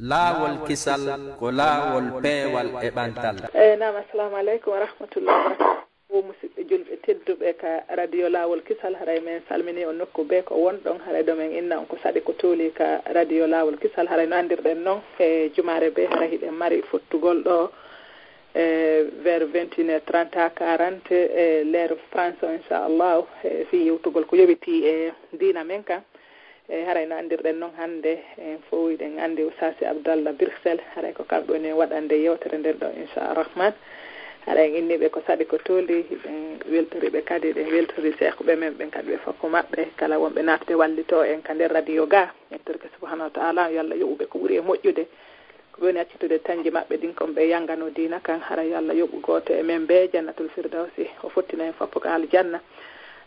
laawol kisal ko laawol peewal e ɓantal. Naam, assalamu aleykum wa rahmatullahi wa barakatuh. Musidɓe julɓe tedduɓe ka radio laawol kisal, haray men salmini on nokku be ko wonɗon. Haray ɗo men inna on ko saɗi ko tooli ka radio laawol kisal. Haray no andirɗen noon e jumare be haray hiɗen mari fottugol ɗo vers 21h30 à 40 e l'heure France inchallah fi yewtugol ko yoɓiti e diina men kan. Haray no andirɗen noon hannde en fowiɗen anndi Oustaz Abdallah Bruxelles haray ko kamɓe woni waɗande yewtere nden ɗo inchallah. haɗa en inniɓe ko saɗi ko tooli ɓen weltoriɓe kadi ɗen weltori seekɓe men ɓen kadi ɓe fakko maɓɓe kala wonɓe natde wallito en ka nder radio ga en torke subhanahu wa taala yo Allah yoɓuɓe ko ɓuuri e moƴƴude ko woni accitude tanji maɓɓe ɗin kon ɓe yangano dina kan hara yo Allah yoɓu goto e men ɓe jannatul firdawsi o fottina en foppo ko aljanna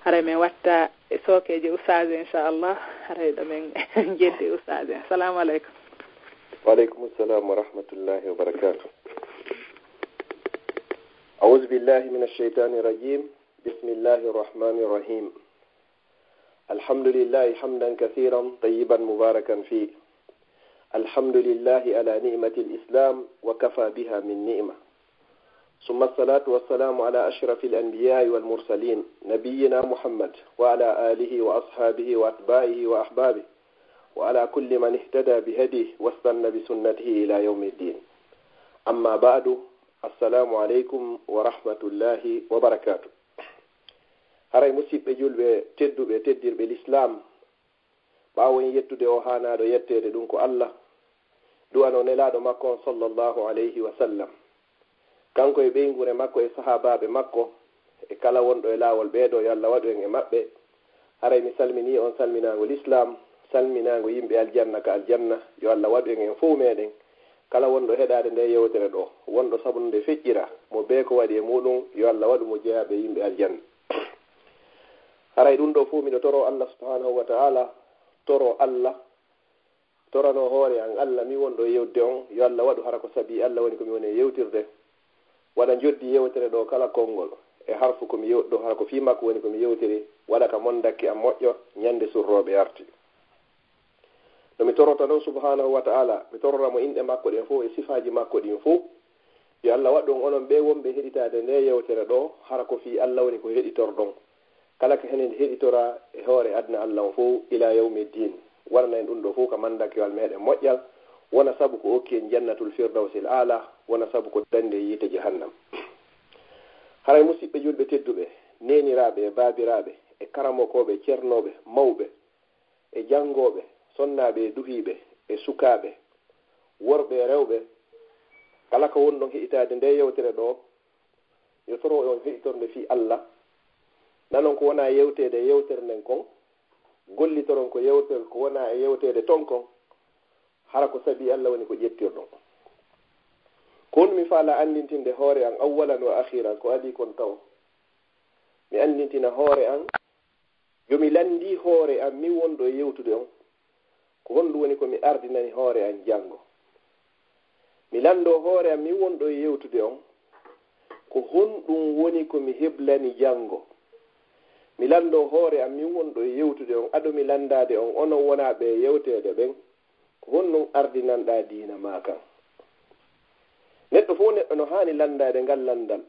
haray min watta e sookeji oustaz inchallah haray ɗo men jeddi oustaz. Assalamu aleykum. Waaleykum assalam wa rahmatullahi wa barakatuh. أعوذ بالله من الشيطان الرجيم بسم الله الرحمن الرحيم الحمد لله حمدا كثيرا طيبا مباركا فيه الحمد لله على نعمة الإسلام وكفى بها من نعمة ثم الصلاة والسلام على أشرف الأنبياء والمرسلين نبينا محمد وعلى آله وأصحابه وأتباعه وأحبابه وعلى كل من اهتدى بهديه واستنى بسنته إلى يوم الدين. أما بعد، assalamu aleykum wa rahmatullahi wa barakatuh. haray musidɓe julɓe tedduɓe teddirɓe l'islam, ɓawon yettude o hanaɗo yettede ɗum ko Allah du'ano nelaɗo makko on sallllahu alayhi wa sallam, kanko e ɓeygure makko e sahabaɓe makko e kala wonɗo e lawol ɓeeɗo yo Allah waɗu en e maɓɓe. haray mi salmini on salminago l'islam, salminago yimɓe aljanna ka aljanna, yo Allah waɗu en fof meɗen kala wonɗo heɗade nde yewtere ɗo wonɗo sabunde feƴƴira mo be ko waɗi e muɗum yo Allah waɗu mo jeeyaɓe yimɓe aljanna. haray ɗum ɗo fuu miɗo toro Allah subhanahu wa ta'ala, toro Allah torano hoore an Allah mi wonɗo yewde on yo Allah waɗu hara ko saabi Allah woni komi woni e yewtirde, waɗa joddi yewtere ɗo kala konngol e harfu komi yewɗo hara ko fi makko woni komi yewtiri, waɗa ka mondakke am moƴƴo ñande surroɓe arti. no mi torota noon subhanahu wa ta'ala, mi tororamo inɗe makko ɗen fof e sifaji makko ɗin fof, yo Allah waɗɗon onon ɓe wonɓe heɗitade nde yewtere ɗo hara ko fi Allah woni ko heɗitorɗon, kala ko henen heɗitora e hoore adna Allah on fof ila yawmi din, warana en ɗum ɗo fof ka mandakiwal meɗen moƴƴal, wona sabu ko okki en jannatul firdawsil ala, wona sabu ko dande yiite jahannam. haray musidɓe julɓe tedduɓe, neniraɓe e babiraɓe e karamokoɓe ceernoɓe mawɓe e jangoɓe sonnaɓe e duhiɓe e sukaɓe worɓe e rewɓe, kala ko wonɗon heɗitade nde yewtere ɗo yo toro on heɗitornde fi Allah, nanon ko wona yewtede yewtere nden kon, gollitoron ko yewtere ko wona e yewtede ton kon, hara ko saabi Allah woni ko ƴettirɗon. ko woni mi faala andintinde hoore an awwalan wa akhiran ko adi kon taw mi andintina hoore an yomi landi hoore an mi wonɗo e yewtude on ko honɗum woni ko mi ardinani hoore an janngo. mi lando hoore am mi wonɗo e yewtude on ko honɗum woni ko mi heblani janngo. mi lando hoore am mi wonɗo e yewtude on aɗo mi landade on onon wonaɓe e yewtede ɓen ko honɗum ardinanɗa diina ma kan. neɗɗo fof neɗɗo no hani landade ngal landal,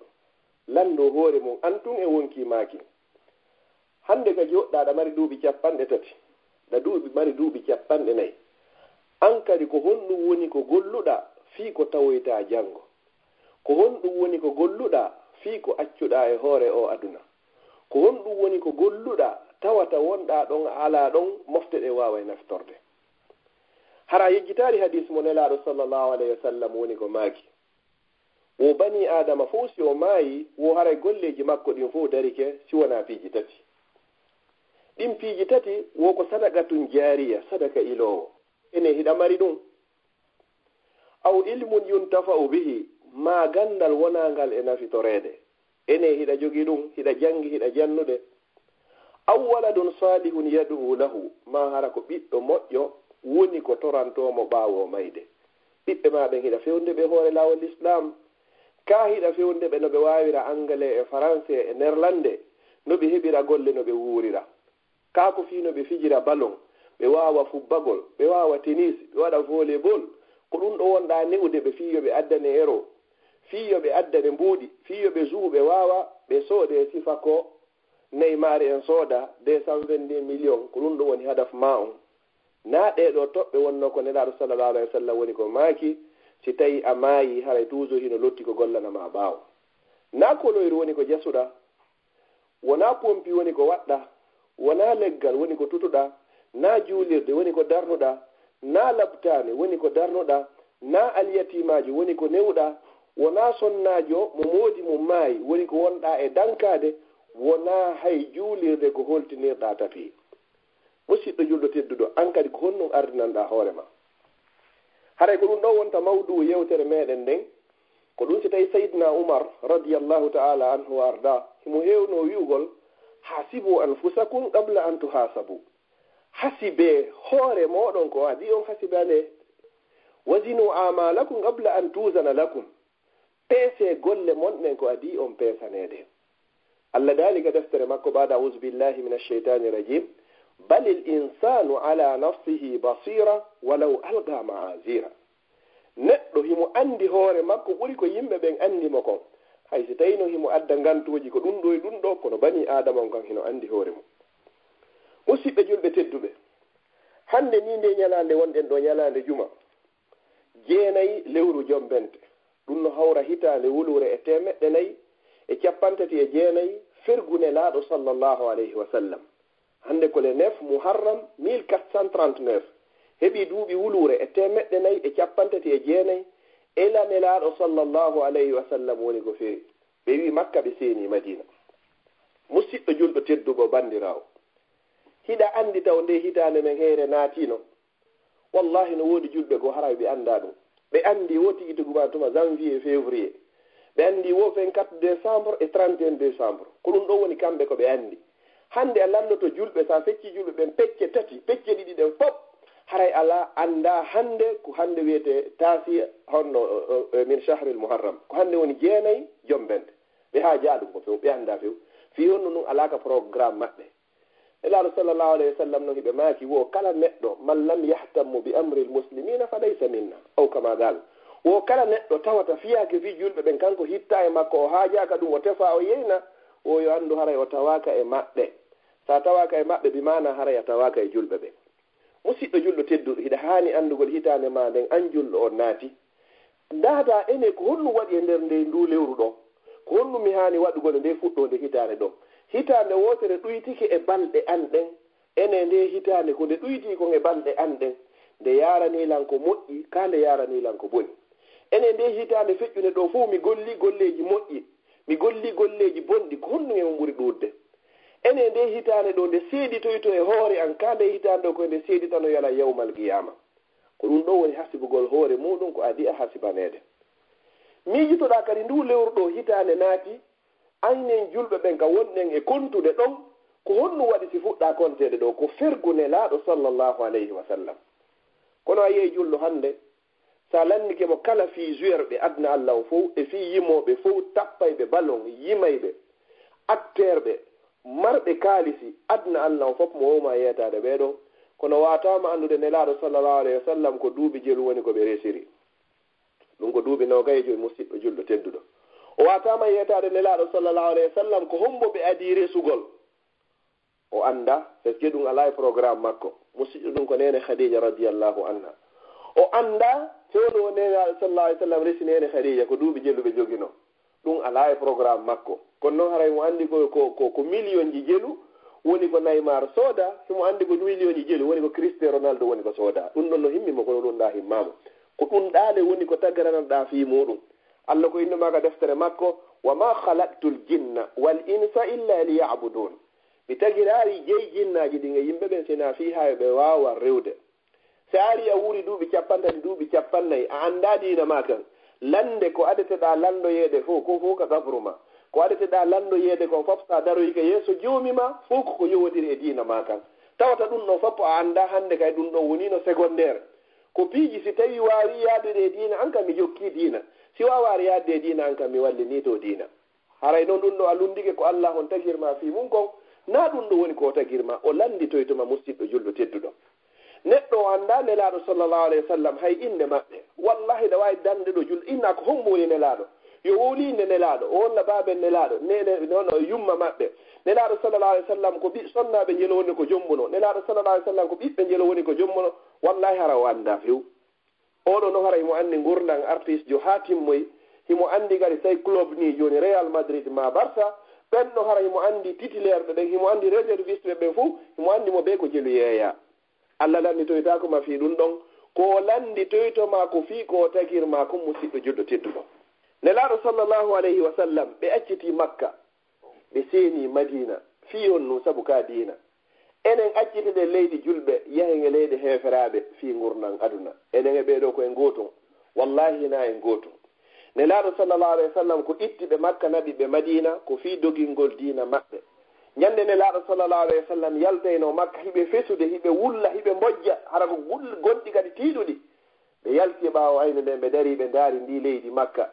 lando hoore mum antun e wonki maki. hande ka joɗɗa ɗa mari duuɓi 30 da duuɓi mari duuɓi 40 an kadi ko honɗum woni ko golluɗa fii ko tawoyta janngo, ko honɗum woni ko golluɗa fii ko accuɗa e hoore o aduna, ko honɗum woni ko golluɗa tawata wonɗa ɗon ala ɗon mofte ɗe wawa e naftorde. hara yejjitari hadis mo nelaɗo sallllahu alayhi wa sallam woni ko maaki wo bani adama fof si o maayi wo haray golleji makko ɗin fof darike si wona piiji tati. ɗin piiji tati wo ko sadaqatun jariya, sadaka ilowo, ene hiɗa mari ɗum, aw ilmun yuntafa'u bihi, ma gandal wonangal e nafitorede, ene hiɗa jogi ɗum, hiɗa jangi hiɗa jannude, aw waladun salihun yad'u lahu, ma hara ko ɓiɗɗo moƴƴo woni ko torantomo ɓaawo mayde. ɓiɓɓe ma ɓen hiɗa fewnde ɓe hoore lawol l'islam, ka hiɗa fewnde ɓe no ɓe wawira anglais e français e néerlandais, no ɓe heɓira golle no ɓe wuurira, ka ko fino ɓe fijira ballon, ɓe wawa fubbagol, ɓe wawa tennis, ɓe waɗa volleyball, ko ɗum ɗo wonɗa newde ɓe fiyoɓe addane ero fiyoɓe addane mbuuɗi fiyoɓe zuuɓe wawa ɓe soode sifa ko neymari en sooda 222 millions ko ɗum ɗo woni hadaf ma on na ɗeɗo toɓɓe wonno ko nelaɗo sallallahu alayhi wa sallam woni ko maaki si tawi a maayi haray toujours hino lotti ko gollanama ɓaawo na koloyru woni ko jasuɗa wona pompi woni ko waɗɗa wona leggal woni ko tutuɗa na juulirde woni ko darnuɗa na labtane woni ko darnuɗa na alyatimaji woni ko newɗa wona sonnajo mo moodi mo maayi woni ko wonɗa e dankade wona hay juulirde ko holtinirɗa tapi musidɗo julɗo tedduɗo an kadi ko honɗum ardinanɗa hoorema haray ko ɗum ɗo wonta mawdu yewtere meɗen nden ko ɗum si tawi saydna oumar radiallahu taala anhu wa arda himo hewno wi'ugol hasibu anfusakum qabla an tuhasabu hasibe hoore moɗon ko adi on hasibane wasinu amalakum qabla an tuzana lakum peese golle monɗen ko adi on peesanede allah dalika deftere makko baada auzu billahi min alcheitani rajim bal il insanu ala nafsihi basira walaw alga maazira neɗɗo himo andi hoore makko ɓuri ko yimɓe ɓen andimo kon hay si tawino himo adda gantuji ko ɗum ɗo e ɗum ɗo kono bani adama on kan hino andi hoore mum musidɓe julɓe tedduɓe hande ni nde ñalande wonɗen ɗo ñalande juma 9 lewru jombente ɗum no hawra hitande wulure e 439 fergune laaɗo sallllahu alayhi wa sallam hande ko le 9 muharram 1439 heɓi duuɓi wulure e 439 elane laaɗo sallllahu alayhi wa sallam woni ko feewi ɓe wi makka ɓe seeni madina musidɗo julɗo teddugo bandirawo hiɗa andi taw nde hitande men heere naatino wallahi no woodi julɓe go haray ɓe anda ɗum ɓe andi wo tigi tuguma tuma janvier février ɓe andi wo 24 décembre et 31 décembre ko ɗum ɗo woni kamɓe ko ɓe andi hande a landoto julɓe sa fecci julɓe ɓen pecce tati pecce ɗiɗi ɗen fof haray ala anda hande ko hande wiyete tasi honno min chahril muharram ko hande woni 9 jombente ɓe ha jaaɗum ko few ɓe anda few fi honno ɗum alaka programme maɓɓe elaɗo sallllahu alayhi wa sallam noon hiɓe maaki wo kala neɗɗo man lam yahtammu bi amri l muslimina fa laysa minna aw kama gal wo kala neɗɗo tawata fiyake fi julɓe ɓen kanko hitta e makko o haajaka ɗum o tefa o yeyna o yo anndu haray o tawaka e maɓɓe sa tawaka e maɓɓe bimana haray a tawaka e julɓe ɓen musidɗo julɗo tedduɗo hiɗa haani andugol hitande ma nden an julɗo on naati dada ene ko honɗum waɗi e nder nde ndu lewru ɗo ko honɗum mi haani waɗugol nde fuɗɗode hitande ɗo hitande wotere ɗuytike e balɗe an ɗen ene nde hitande ko nde ɗuyti kon e balɗe an ɗen nde yaranilan ko moƴƴi ka nde yaranilan ko boni ene nde hitande feƴƴune ɗo fof mi golli golleji moƴƴi mi golli golleji bonɗi ko honɗum emo ɓuri ɗurde ene nde hitande ɗo nde seeditoyto e hoore an ka nde hitande ko nde seeditano yala yawmal qiyama ko ɗum ɗo woni hasibugol hoore muɗum ko adi a hasibanede miijitoɗa kadi ndu lewru ɗo hitande naati aynen julɓe ɓen ka wonɗen e kontude ɗon ko honɗum waɗi si fuɗɗa kontede ɗo ko fergune laaɗo sallllahu alayhi wa sallam kono a yehi julɗo hande sa landikemo kala fi jouerɓe adna allah o fof e fi yimoɓe fof tappayɓe ballon yimayɓe acteur ɓe marɓe kaalisi adna allah o fof mo wowma yetade ɓeɗo kono watama andude nelaɗo sallllahu alayhi wa sallam ko duuɓi jelu woni koɓe resiri ɗum ko duuɓi nogaye musidɗo julɗo tedduɗo o watama yetade nelaɗo sallllahu alayhi wa sallam ko hombo ɓe adi resugol o anda parce que ɗum ala e programme makko musidɗo ɗum ko nene khadija radiallahu anha o anda fewno o nenaɗo sallallahu alayhi wa sallam resi nene khadija ko duuɓi jeluɓe jogino ɗum ala e programme makko kono noon haray mo andi ko million ji jelu woni ko Neymar sooda somo andi ko million ji jelu woni ko Cristiano Ronaldo woni ko sooda ɗum ɗon no himmimo kono ɗum ɗa himmama ko ɗum ɗaale woni ko taggarananɗa fi muɗum allah ko innumaka deftere makko wa ma khalaqtu l jinna wal insa illa liyabudun mi tagirari jeyi jinnaji ɗin e yimɓe ɓen sina fi ha ɓe wawa rewde so ari a wuuri duuɓi 50 duuɓi 50 a anda dina ma kan lande ko adeteɗa landoyeede fof ko fof ka gabruma ko adeteɗa landoyeede kon fof sa daroyika yeeso joomima fof koko yowodiri e diina ma kan tawata ɗum ɗon fof a anda hande kay ɗum ɗon wonino secondaire ko piiji si tawi wawi yaadude e diina an kam mi jokki diina si wawari yaadde e diina an kam mi wallini to diina haray noon ɗum ɗo a lundike ko allah on tagirma fi mum kon na ɗum ɗo woni ko tagirma o landitoytoma musidɗo julɗo tedduɗo neɗɗo o anda nelaɗo sallllahu alayhi wa sallam hay inde maɓɓe wallahi da wawi dande ɗo julɗo inna ko homboli nelaɗo yo wolinde nelaɗo o wonna baben nelaɗo nene nono yumma maɓɓe nelaɗo sallallah alih w sallam ko sonnaɓe jelo woni ko jommuno nelaɗo sallallah alih w sallam ko ɓiɓɓe jelo woni ko jommuno wallahi hara o anda few oɗo no hara himo andi gurdan artiste jo ha timmoyi himo andi kadi say club ni joni Real Madrid ma Barça ɓen ɗo hara himo andi titulaire ɓe ɓen himo andi réserviste ɓe ɓen fof himo andi mo ɓe ko jelu yeeya Allah landitoyta ma fi ɗum ɗon ko landitoytoma ko fi ko tagirma ko musidɗo juɗɗo tedduɗo nelaɗo sallllahu alayhi wa sallam ɓe acciti makka ɓe seeni madina fi on nu saabu ka diina enen accitede leydi julɓe yahen e leydi heferaɓe fi gurnan aduna enen e ɓeɗo koye gotum wallahi na en gotum nelaɗo sallllahu alayhi wa sallam ko ittiɓe makka naɓi ɓe madina ko fi dogingol diina maɓɓe ñande nelaɗo sallllahu alayhi wa sallam yaltayno makka hiɓe fesude hiɓe wulla hiɓe mbojja hara ko gonɗi kadi tiiɗuɗi ɓe yalti ɓawo ayno nden ɓe dari ɓe daari ndi leydi makka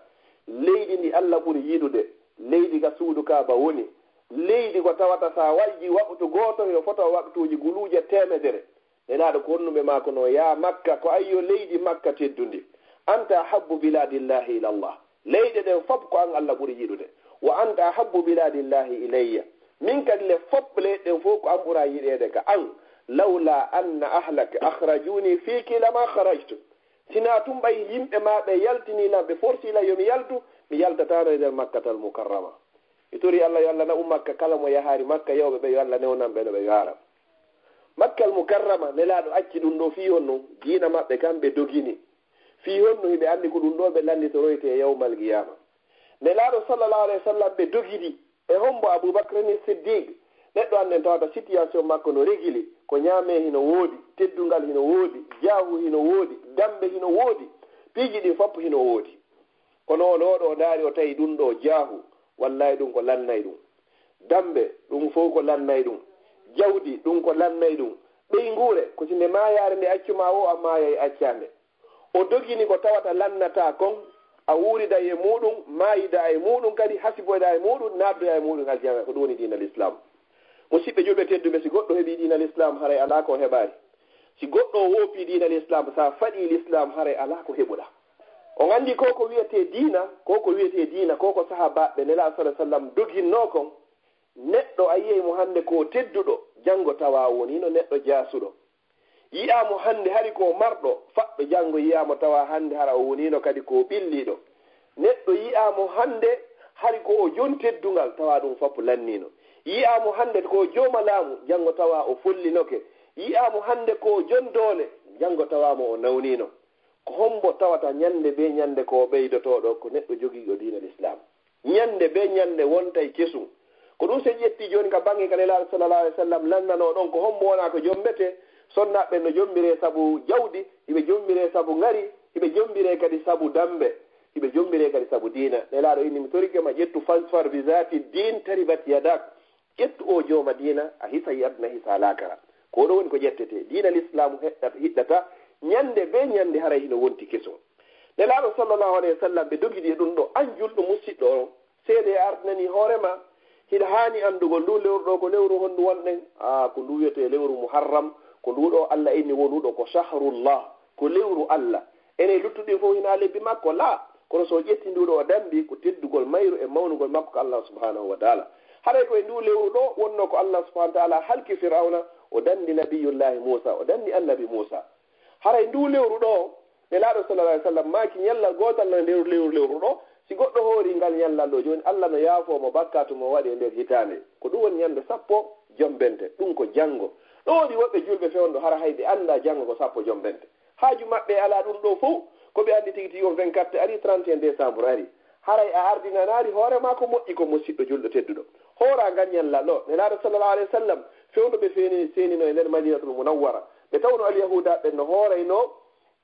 leydi ndi Allah ɓuri yiɗude leydi ka suudu kaaba woni leydi ko tawata sa wayji waɓtu goto yo foto waktuji guluuje temedere nelaɗo ko honnuɓe mako no ya makka ko ayyo leydi makka teddundi anta habbu biladillahi ila Allah leyɗe ɗen fof ko an Allah ɓuri yiɗude wa anta habbu biladillahi ilayya min kadi le fof leyɗen fof ko an ɓura yiɗede ka an lawla anna ahlaka akhrajuni fiki lama kharajtu sina tum ɓay yimɓe ma ɓe yaltinilam ɓe forsila yomi yaltu mi yaltatano e nder makkatal mukarrama mi tori Allah yo Allah naɓu makka kala mo yahari makka yewɓe ɓe yo Allah newnan ɓe no ɓe yara makkal mukarrama nelaɗo acci ɗum ɗo fi hon noon diina maɓɓe kamɓe dogini fi hon no hiɓe andi ko ɗum ɗo ɓe landitoroyte e yawmal qiyama nelaɗo sallllahu alayhi wa sallam ɓe dogidi e hombo aboubacrani siddiq neɗɗo anden tawata situation makko no régili ko ñaame hino woodi teddungal hino woodi jaahu hino woodi dambe hino woodi piiji ɗin fopp hino woodi kono on oɗo daari o tawi ɗum ɗo jaahu wallahi ɗum ko lannay ɗum dambe ɗum fof ko lannay ɗum jawdi ɗum ko lannay ɗum ɓeyngure ko sinde mayaare nde accuma o a maaya e accande o dogini ko tawata lannata kon a wuurida e muɗum maayida e muɗum kadi hasiboyɗa e muɗum naddoya e muɗum aljana ko ɗum woni diina l'islam musidɓe julɓe tedduɓe si goɗɗo heeɓi diina l'islam haray ala ko heɓari si goɗɗo o woppi diina l'islam sa faɗi l'islam haray ala ko heɓuɗa on andi koko wiyete diina koko sahabaɓe nela sa sallam doginno kon neɗɗo a yiyey mo hannde ko tedduɗo janngo tawa wonino neɗɗo jaasuɗo yiyamo hannde hari ko marɗo faɗɗo janngo yiyamo tawa hannde hara o wonino kadi ko ɓilliɗo neɗɗo yiyamo hannde hari ko o jon teddungal tawa ɗum foppo lannino yiyamo hannde ko jooma laamu janngo tawa o follinoke yiyamo hannde ko jon doole janngo tawamo o nawnino ko hombo tawata ñande be ñande ko ɓeydotoɗo ko neɗɗo jogiiɗo diina l'islam ñande be ñande wontay kesum ko ɗum sen ƴetti joni ka bange ka nelaɗo sallallah alih w sallam lannano ɗon ko hombo wona ko jombete sonnaɓe no jombire sabu jawdi hiɓe jombire sabu ngari hiɓe jombire kadi sabu dambe hiɓe jombire kadi sabu diina nelaɗo inni mi torikema ƴettu fansfar bisati din taribat yadak ƴettu o jooma diina a hisa yadna hisa lakara ko ɗo woni ko ƴettete diina l'islamu hiɗɗata ñande be ñande haray hino wonti keso nelaɗo sallllahu alayhi wa sallam ɓe dogidi e ɗum ɗo an julɗo musidɗo o seede ardinani hoorema hiɗa haani andugol ndu lewru ɗo ko lewru hondu wonɗen ko ndu wiyete lewru muharram ko nduɗo Allah inni wonuɗo ko shahrullah ko lewru Allah ene luttuɗi fof hina lebbi makko la kono so ƴetti nduɗo o dambi ko teddugol mayru e mawnugol makko ko Allah subhanahu wa taala haɗay koye ndu lewru ɗo wonno ko Allah subhanahu wa taala halki firawna o dandi nabiyullahi Musa o dandi annabi Musa haray ndu lewru ɗo nelaɗo sallallahu alaihi wasallam maki ñallal gotal no nder lewru ɗo si goɗɗo hoori ngal ñallal ɗo joni Allah no yaafomo bakkatu mo waɗi e nder hitande ko ɗum woni ñande sappo jombente ɗum ko janngo ɗo woni woɓɓe julɓe fewndo hara hayɓe anda janngo ko sappo jombente haaju maɓɓe ala ɗum ɗo fof ko ɓe andi tigi tigi on 24 ari 31 décembre ari haray a ardinanaari hoorema ko moƴƴi ko musidɗo julɗo tedduɗo hoora ngal ñallal ɗo nelaɗo sallallahu alayhi wa sallam fewndo ɓe senino e nder madinatul munawwara ɓe tawno alyahuda ɓen no hoorayno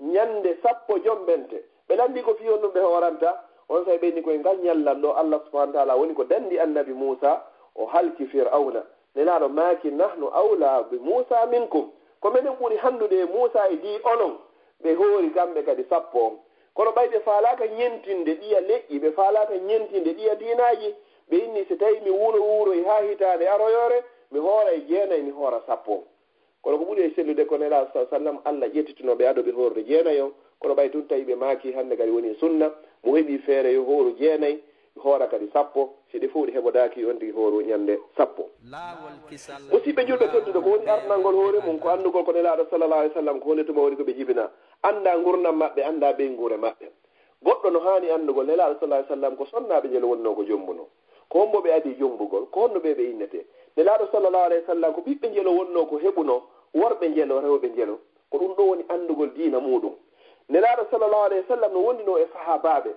ñande sappo jombente ɓe landi ko fiyon ɗum ɓe hooranta on say ɓenni koye ngal ñallal ɗo Allah subhanahu wa taala woni ko dandi annabi Musa o halki fir'auna nelaɗo maaki nahnu awla bi Musa minkum ko minen ɓuri handude e Musa e di onon ɓe hoori kamɓe kadi sappo on kono ɓayɓe faalaka ñentinde ɗiya leƴƴi ɓe faalaka ñentinde ɗiya dinaji ɓe inni so tawi mi wuuroy ha hitande aroyore mi hoora e jeenayi mi hoora sappo kono ko ɓuri e sellude ko nelaɗo sa sallam Allah ƴettitunoɓe aɗo ɓe hoorde jeenayo kono ɓay tun tawi ɓe maaki hannde kadi woni sunna mo heɓi feere yo hooru jeenayi hoora kadi sappo siɗi fof ɗi heɓodaaki on tigi hooru ñannde sappo musidɓe julɓe teddude ko woni arnalngol hoore mum ko anndugol ko nelaaɗo sallallah alih w sallam ko hollituma woni ko ɓe jibina annda gurdam maɓɓe annda ɓeyngure maɓɓe goɗɗo no haani anndugol nelaaɗo sallah alih sallam ko sonnaaɓe njelo wonno ko jombuno ko hombo ɓe adi jombugol ko honno ɓe ɓe innete nelaaɗo sallallah alayhi wa sallam ko ɓiɓɓe njelo wonno ko heɓuno worɓe njelo rewɓe njelo ko ɗum ɗo woni anndugol diina muɗum nelaaɗo sallallah alayhi wa sallam no wondino e sahabaɓe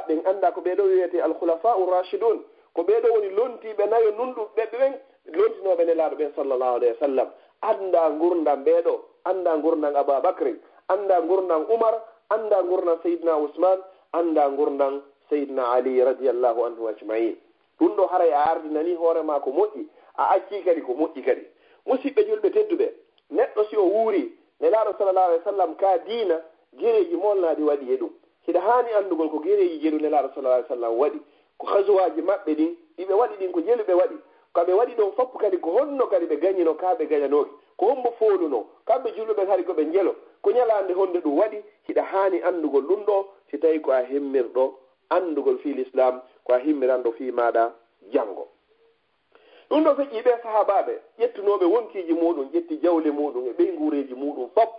ɓen annda ko ɓeɗo wiyete alkhulafa'u rachidun ko ɓeɗo woni lontiɓe nayo nunɗuɓe ɓen lontinoɓe nelaaɗo ɓen sallallahu alayhi wa sallam annda gurdam ɓeɗo annda gurdam ababacry annda gurdam oumar annda gurdam seydina ousmane annda gurdam seydina ali radiallahu anhu ajmain ɗum ɗo haray a ardinani hoorema ko moƴƴi a acci kadi ko moƴƴi kadi musidɓe julɓe tedduɓe neɗɗo si o wuuri nelaaɗo sallallahu alayhi wa sallam ka diina gereji molnaɗi waɗi e ɗum hiɗa haani anndugol ko gereji jelu nelaaɗo sallallahu alayhi wa sallam waɗi ko hasuwaji maɓɓe ɗin ɗiɓe waɗi ɗin ko jelu ɓe waɗi kaɓe waɗi ɗon foppu kadi ko honno kadi ɓe gañino kaɓe gañanoki ko hombo fooluno kamɓe julɓeɓe hari koɓe njelo ko ñalande honde ɗum waɗi hiɗa haani anndugol ɗum ɗo si tawi ko a himmirɗo anndugol fi l'islam ko a himmiranɗo fi maɗa janngo ɗum ɗo feƴƴi ɓe sahabaɓe ƴettunoɓe wonkiji muɗum ƴetti jawle muɗum e ɓeygureji muɗum fop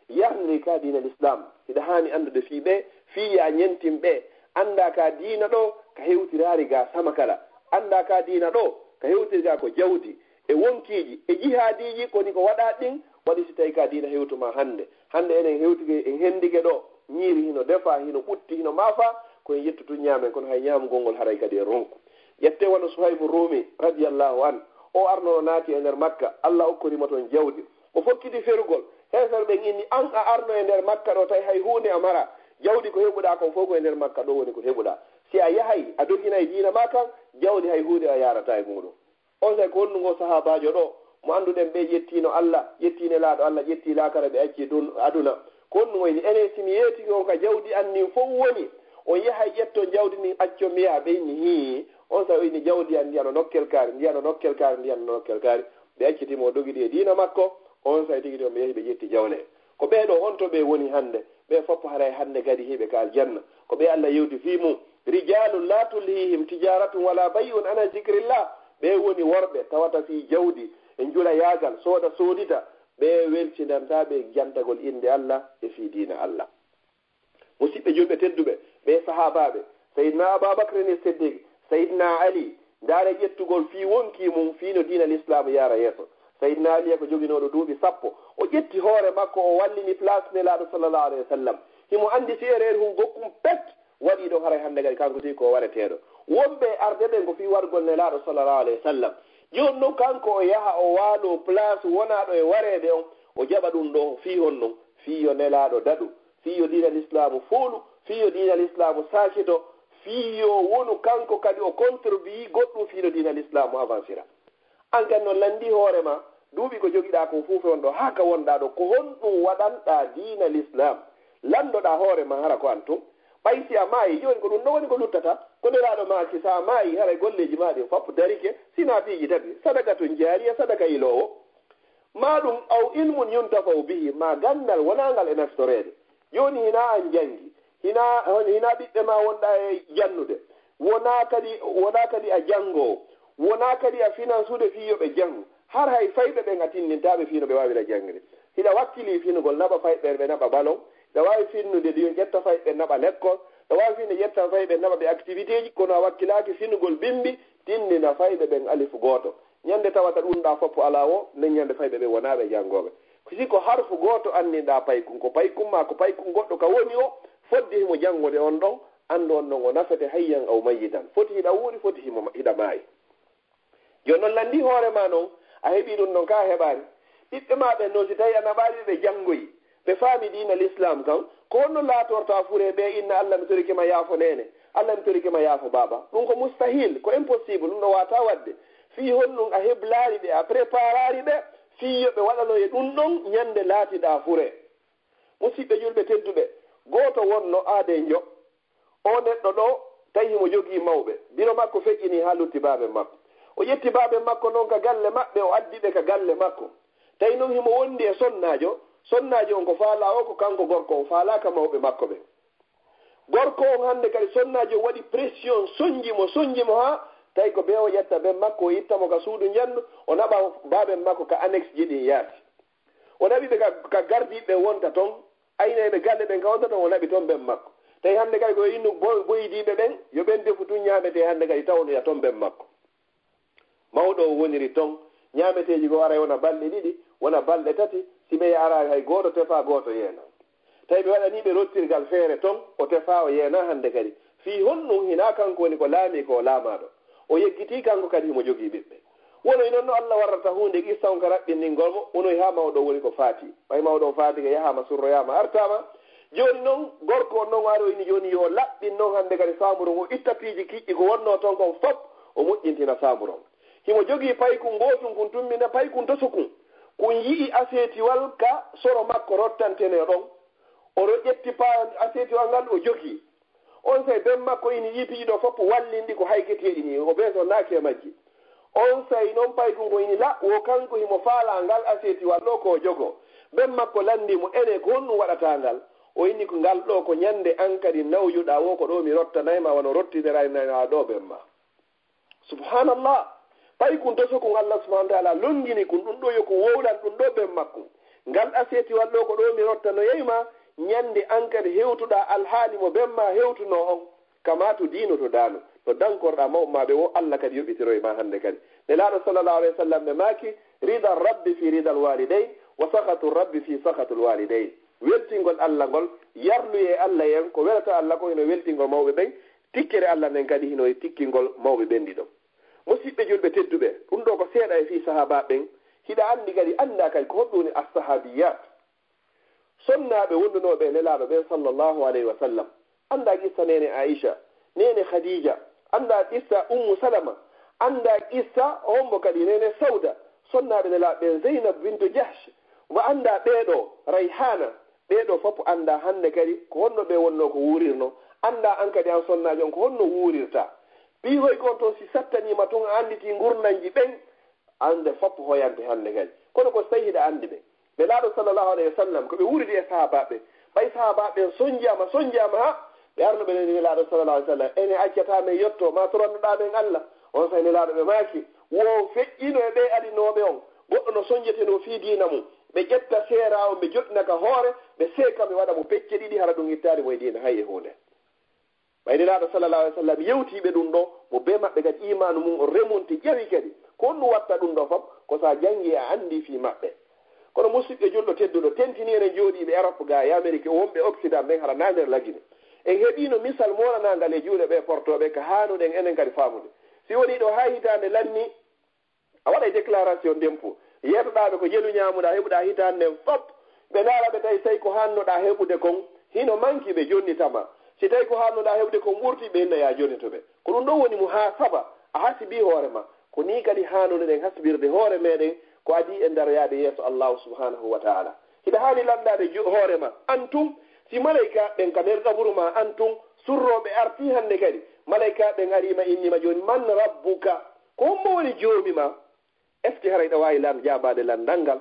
yarniri ka diina l'islam hiɗa haani anndude fi ɓe fiya ñentin ɓe annda ka diina ɗo ka hewtirari ga sama kala annda ka diina ɗo ka hewtirga ko jawdi e wonkiji e jihadiji koni ko waɗa ɗin waɗi si tawi ka diina hewtuma hannde enen hewtige en hendige ɗo ñiiri hino defa hino ɓutti hino maafa koye yettutu ñaamen kono hay ñaamugol ngol haray kadi e ronku yette wono Suhaybu Rumi radiallahu an o arnono naati e nder Makka Allah hokkorimo toon jawdi o fokkiti ferugol heefere ɓen inni an a arno e nder Makka ɗo tawi hay hunde a mara jawdi ko heɓuɗa kon fof ko e nder Makka ɗo woni ko heɓuɗa si a yahay a doginayi diina ma kan jawdi hay hunde a yarata e muɗum on say ko honnugo sahabajo ɗo mo annduɗen ɓe ƴettino Allah ƴettine laaɗo Allah ƴetti laakara ɓe acci aduna ko honnugoyni enen simi yeetiki on ka jawdi annin fof woni on yahay ƴetto jawdi nin acco miya ɓeyni hi on sa oyni jawdi an ndiyano nokkel kaari ndiyano nokkel kaari ɓe accitimo o dogiɗi e diina makko on say tigi to ɓe yehi ɓe ƴetti jawle ko ɓeeɗo on to ɓe woni hannde ɓe fof haray hannde kadi hiɓe ka aljanna ko ɓe Allah yewti fi mum rijalun la tulhihim tijaratun wala bay'un ana zicrillah ɓe woni worɓe tawata fi jawdi e jula yaagal sooda soodita ɓe weltinantaɓe jantagol inde Allah e fi diina Allah musidɓe julɓe tedduɓe ɓe sahabaɓe sayidna ababacre ni siddiq sayidna ali ndaare ƴettugol fi wonki mum fiino diina l'islam yara yeeso sayidna ali ko joginoɗo duuɓi 10 o ƴetti hoore makko o wallini place nelaaɗo sallallahu alayhi wa sallam himo andi seereer hum gokkum pet waɗi ɗo haray hannde kadi kanko tigi ko wareteeɗo wonɓe arde ɓen ko fi wargol nelaaɗo sallallahu alayhi wa sallam joni noon kanko o yaha o waalo place wonaɗo e wareede on o jaɓa ɗum ɗo fi hon noon fiyo nelaaɗo daɗu fiyo diina l'islamu fuulu fiyo diina l'islamu sakito fiyo wonu kanko kadi o contribue goɗɗum fiino diina l'islamu avancira an kadi noon landi hoorema duuɓi ko jogiɗa ko fuufe on ɗo haa ka wonɗa ɗo ko honɗum waɗanɗa diina l'islam landoɗa hoorema hara ko an tum ɓay si a maayi joni ko ɗum ɗo woni ko luttata ko nelaɗo maaki sa maayi haray golleji maɗi foppo darike sina piiji tati sadaka to jaariya sadaka ilowo maɗum aw ilmun yuntafaw bihi ma gandal wonangal e naftorede joni hina an jangi hina ɓiɓɓe ma wonɗa e jannude wona kadi a jangowo wona kadi a finansude fiyoɓe jangu har hay fayɓe ɓen a tinnintaɓe fiino ɓe wawira jangde hiɗa wakkili finugol naɓa fayɓe ɓe naɓa ballon ɗa wawi finnude ɗiyo ƴetta fayɓe naɓa l'école ɗa wawi finde ƴetta fayɓe naɓa ɓe activité ji kono a wakkilaki finugol bimbi tinnina fayɓe ɓen alifu goto ñande tawata ɗumɗa foppo ala o nden ñande fayɓe ɓe wonaɓe jangoɓe si ko harfu goto anninɗa paykum ko paykum ma ko paykum goɗɗo ka woni o fodde himo jangode on ɗon andu on ɗon o nafete hayyan aw mayyitan foti hiɗa wuuri foti hiɗa maayi joni noon landi hoorema noon a heeɓi ɗum ɗon ka heɓani ɓiɓɓe ma ɓen noon si tawi a naɓaɗi ɓe janngoyi ɓe faami diina l'islam kan ko honno laatorta fure ɓe inna Allah mi torikema yaafo nene Allah mi torikema yaafo baba ɗum ko mustahil ko impossible ɗum ɗo wata wadde fi honɗum a heblari ɓe a préparari ɓe fiyoɓe waɗano e ɗum ɗon ñande laatiɗa fure musidɓe julɓe tedduɓe goto wonno aade njo o neɗɗo ɗo tawi himo jogii mawɓe biro makko feƴƴini ha lutti baaɓe makko o ƴetti baaɓe makko noon ka galle maɓɓe o addiɓe ka galle makko tawi noon himo wondi e sonnajo sonnaji on ko faala o ko kanko gorko o faalaka mawɓe makko ɓe gorko on hannde kadi sonnaji o waɗi pression sonjimo ha tawi ko ɓe o ƴetta ɓen makko o ittamo ka suudu njandu o naɓa baɓen makko ka annexe ji ɗi yaati o naɓi ɓe ka gardiɓe wonta toon ayneɓe galle ɓen ka wonta toon o naɓi toon ɓen makko tawi hannde kadi ko innu boyidiɓe ɓen yo ɓen defu tun ñaamete hannde kadi tawnoya toon ɓen makko mawɗo o woniri toon ñaameteji ko ara wona balɗe ɗiɗi wona balɗe tati si ɓe ara hay gooto tefa gooto yeena tawi ɓe waɗaniɓe rottirgal feere toon o tefa o yeena hannde kadi fii honɗum hina kanko woni ko laami ko laamaɗo o yeggiti kanko kadi himo jogii ɓiɓɓe wonoy noon no Allah warrata hunde qissa on ka raɓɓinndingolmo wonoy ha mawɗo woni ko faati ɓay mawɗo o faati ko yahama surroyama artama joni noon gorko on noon aroyni joni yo laɓɓin noon hannde kadi saamuru o itta piiji kiƴƴi ko wonno toon kon fof o moƴƴintina saamuru on himo jogii paykun gootum kun tummina paykun tosukun kun yii aseetiwal ka soro makko rottantene ɗon oɗo ƴetti pa aseetiwal ngal o jogii on say ben makko ini yipiiji ɗo fof wallindi ko hayketeɗi ni o ɓen so naaki e majji on say noon paykun ko ini la wo kanko himo faala ngal aseetiwal ɗo ko jogo ben makko landimo ene ko honɗum waɗata ngal o inni ko ngal ɗo ko ñande an kadi nawyuɗa wo ko ɗo mi rottanayma wono rottideranaa ɗo ɓen ma subhanallah paykun tosokun Allah subhanahu wa taala longini kun ɗum ɗo yoko wowlan ɗum ɗo ɓen makko ngal aseetiwal ɗo ko ɗo mi rottano yeyma ñande an kadi hewtuɗa alhaali mo ɓen ma hewtuno on kama to diino to daano to dankorɗa mawɓemaɓe wo Allah kadi yoɓitiroye ma hannde kadi nelaɗo sallallahu alayhi wa sallam ɓe maaki rida rabbi fi rida alwalidayn wa sakatu rabbi fi sakatu alwalidayn weltingol Allah ngol yarluye Allah en ko welata Allah ko hino weltingol mawɓe ɓen tikkere Allah nden kadi hino tikkingol mawɓe ɓenɗi ɗon musidɓe julɓe tedduɓe ɗum ɗo ko seeɗa e fi sahaba ɓen hiɗa anndi kadi annda kadi ko hoɗɗuni assahabiyat sonnaɓe wondunoɓe nelaɗo ɓen sallllahu alayhi wa sallam annda qissa nene aicha nene khadija annda qissa ummu salama annda qissa hombo kadi nene sauda sonnaɓe nelaɓe ɓen zeynab bintu jahsh mo annda ɓeeɗo rayhana ɓeeɗo fof annda hannde kadi ko honno ɓe wonno ko wuurirno annda an kadi an sonnaji on ko honno wuurirta piihoy kon toon si sattanima toon a annditi gurnanji ɓen ande fof hoyante hannde kadi kono ko tawihiɗa anndi ɓe ɓe laaɗo sallllahu alayhi wa sallam ko ɓe wuridi e sahabaɓe ɓay sahabaɓe sonjama ha ɓe arno ɓe neni laaɗo sallllahu alih w sallam ene accata men yetto ma torannoɗa ɓen Allah on sayni laaɗo ɓe maaki wo feƴƴino e ɓe adinoɓe on goɗɗo no sonjeteno fii diina mum ɓe ƴetta seera o ɓe joɗɗinaka hoore ɓe seeka ɓe waɗa mo pecce ɗiɗi hara ɗum ittade mo e diina hay e hunde ɓayni laaɗo sallllahu alih w sallam yewtiɓe ɗum ɗo mo be maɓɓe kadi imanu mum o remonti ƴewi kadi ko honɗum watta ɗum ɗo fof ko sa jangi a anndi fii maɓɓe kono musidɓe julɗo tedduɗo tentinire jooɗiɓe Europe ga e Amérique wonɓe Occident ɓen hara nander lagine en heeɓino misal moranangal e juuɗe ɓe portoɓe ko hanuɗen enen kadi famude si woni ɗo ha hitande lanni a waɗa déclaration ndempo yetoɗaɓe ko jelu ñamuɗa heɓuɗa hitande nden fof ɓe ndaaraɓe tawi tawi ko hannoɗa heɓude kon hino manki ɓe jonnitama si tawi ko hannoɗa heɓude kon ɓurti ɓe innaya jonnitoɓe ko ɗum ɗo woni mo ha saba a hasibi hoorema ko ni kadi hanude ɗen hasbirde hoore meɗen ko adi e daroyade yeeso allahu subhanahu wa taala hiɗa haani landade hoorema antum si malayka ɓen ka nder ɗaɓuru ma antum surroɓe arti hannde kadi malayka ɓen arima innima joni man rabbuka ko hommo woni joomi ma est ce que harayɗa wawi lan jabade landal ngal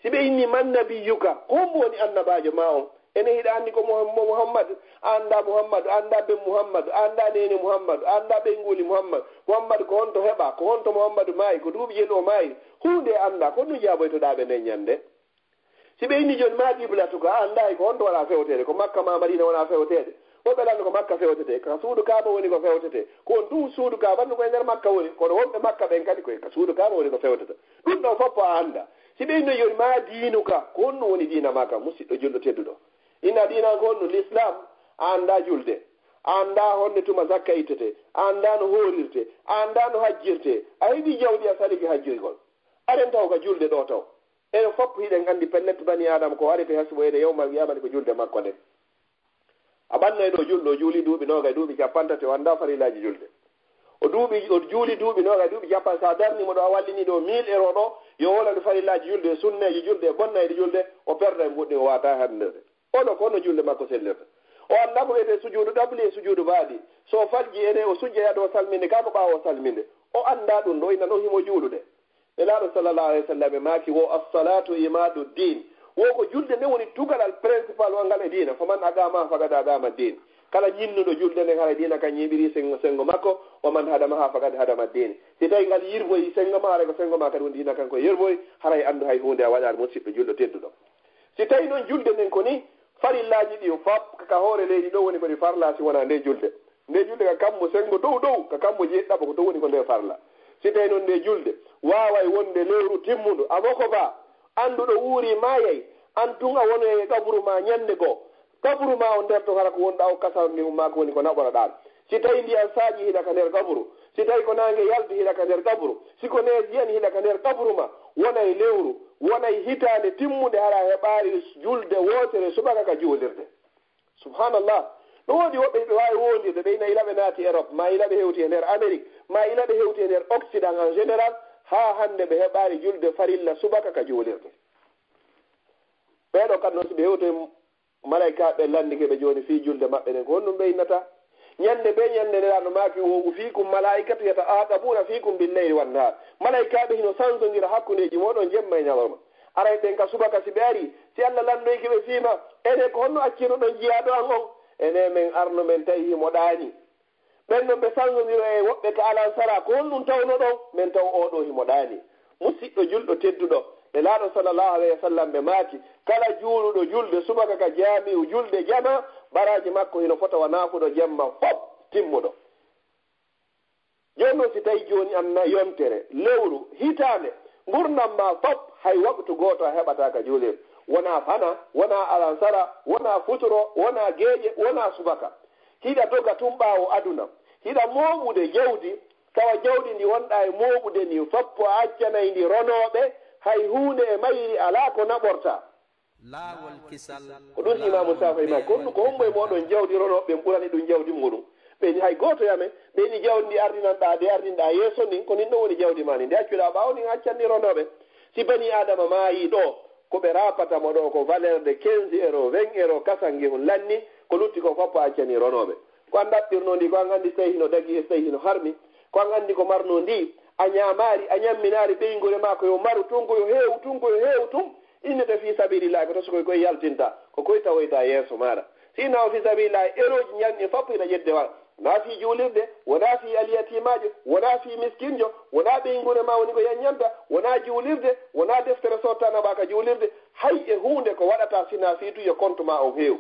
si ɓe inni man nabiyuka ko hommo woni annabajo ma on ene hiɗa anndi ko Muhammadu anda Muhammadu anda ben Muhammadu anda nene Muhammadu anda ɓenguli Muhammadu ko honto heɓa ko honto Muhammadu maayi ko duuɓi jelu o maayi hunde anda ko ɗum jaboytoɗaɓe nden ñande si ɓe inni joni ma qiblatu ka andayi ko honto wona fewtede ko Makka ma Madina wona fewtede woɓɓe lanno ko Makka fewtete ka suudu Kaaba woni ko fewtete ko on ɗum suudu Kaaba ɗum koye nder Makka woni kono wonɓe Makka ɓen kadi koye ka suudu Kaaba woni ko fewtete ɗum ɗo fof a anda si ɓe inni joni ma diinuka ko honɗum woni diina ma kam musidɗo julɗo tedduɗo inna diina ko honɗum l'islam a anda julde a anda honde tuma zakka ittete a anda no horirte a anda no hajjirte a heeɓi jawɗi a saliki hajjirgol aɗen taw ka julde ɗo taw enen fof hiɗen andi pellet bani adama ko warite hasboyde yewmal wiyamani ko julde makko nden a ɓannay ɗo julɗo o juuli duuɓi noga duuɓi capantati o anda farillaji julde o juuli duuɓi noga duuɓi cappan sa darnimo ɗo a wallini ɗo 1000 euro ɗo yo wolande farillaji julde sunneji julde bonnayde julde o perda e goɗɗi o wata hanndirde ono ko no julde makko sellirta o anda ko wiyete sujuudu ɗabli e sujuudu baaɗi so falji ene o sujjeyade o salminde kako ɓaawa o salminde o anda ɗum ɗo ina ɗo himo juulude e laaɗo sallallahu alayhi wa sallam e maaki wo assalatu imadu din woko julde nde woni tugalal principal wangal e diina faman agama fagada agama diin kala ñinnuɗo julde nden haɗa diina kan ñiɓiri sengo makko oman hadama ha fagade hadama diine si tawi ngal yirboyi sengo ma haray ko sengo ma kadi woni diina kanko yerboyi haray andu hay hunde a waɗani musidɗo julɗo tedduɗo si tawi noon julde nden ko ni farillaji ɗi fop kaka hoore leydi ɗo woni kodi farla si wona nde julde ka kammo sengo dow ka kammo jeeɗɗaɓa ko to woni ko nde farla si tawi noon nde julde waway wonde lewru timmuɗo amoko ba annduɗo wuuri mayay an tun a woni e gaburu ma ñande goo gaburu ma o nder to hara ko wonɗa o kasarni umma ko woni ko naɓoroɗan si tawi ndiyan saaƴi hiɗa ka nder gaburu si tawi ko nangue yaldi hiɗa ka nder gaburu siko nees yiyan hiɗa ka nder gaburu ma wonay lewru wonay hitande timmude hara heɓari julde wotere subaka ka juulirde subhanallah ɗo woodi woɓɓe ɓe wawi wondirde ɓe ina ilaɓe naati Europe ma ilaɓe hewti e nder Amérique ma ilaɓe hewti e nder Occident en général ha hande ɓe heɓari julde farilla subaka ka juulirde ɓeɗo kamno si ɓe hewto malaikaɓe landike ɓe joni fi julde maɓɓe ɗen ko honɗum ɓe innata ñande ɓe ñande ndeɗano maki wogu fiikum malaikatu yata aqabuna fiikum billeyli wannahar malaikaɓe hino sansodira hakkudeji moɗon jemma e ñalorma aray ɓen ka subaka si ɓe ari si Allah landoyki ɓe fiima ene ko honno accinoɗon jiyaɗo an on ene men arno men tawi himo ɗaani ɓen noon ɓe sansodira e woɓɓe ka alan sara ko honɗum tawno ɗon men taw oɗo himo ɗaani musidɗo julɗo tedduɗo ɓe laaɗo sallllahu alayhi wa sallam ɓe maaki kala juuluɗo julde subaka ka jaami'u julde jama baraji makko hino fota wa naafuɗo jemma fop timmuɗo joni noon si tawi joni anna yontere lewru hitande gurdam ma fop hay waktu goto a heɓata ka juulir wona fana wona alansara wona futuro wona geeƴe wona subaka hiɗa doga tum ɓaawo aduna hiɗa mooɓude jawdi tawa jawdi ndi wonɗa e mooɓude ni foppo a accanayi ndi ronoɓe hay hunde e mayri ala ko naɓorta ko ɗum imamu safa ima konnu ko hombo e moɗon jawdi ronoɓe ɓurani ɗum jawdi muɗum ɓeni hay goto yame ɓeni jawdi ndi ardinanɗa de ardinɗa yeeso ndin ko nin ɗo woni jawdi ma ni nde accuɗa ɓawo nin accanni ronoɓe si bani adama maayi ɗo koɓe rapatamo ɗo ko valeur de 15 euros 20 euros kasangi hun lanni ko lutti ko foppo accani ronoɓe ko an ɗaɓɓirno ndi ko an andi so tawi hino dagi e so tawi hino harmi ko an andi ko marno ndi a ñamari a ñamminari ɓeygore ma ko yo maru tun ko yo heewu tun innete fi sabilillahi ko tosokoy koye yaltinta ko koye tawoyta yeeso maɗa sinawo fi sabilillahi eroji ñanɗi foppo ina ƴedde wa wona fi juulirde wona fi aliyatimajo wona fi miskinjo wona ɓeygure ma woni ko yanñanta wona juulirde wona deftere sottanaɓa ka juulirde hay e hunde ko waɗata sina fiituyo compte ma o heew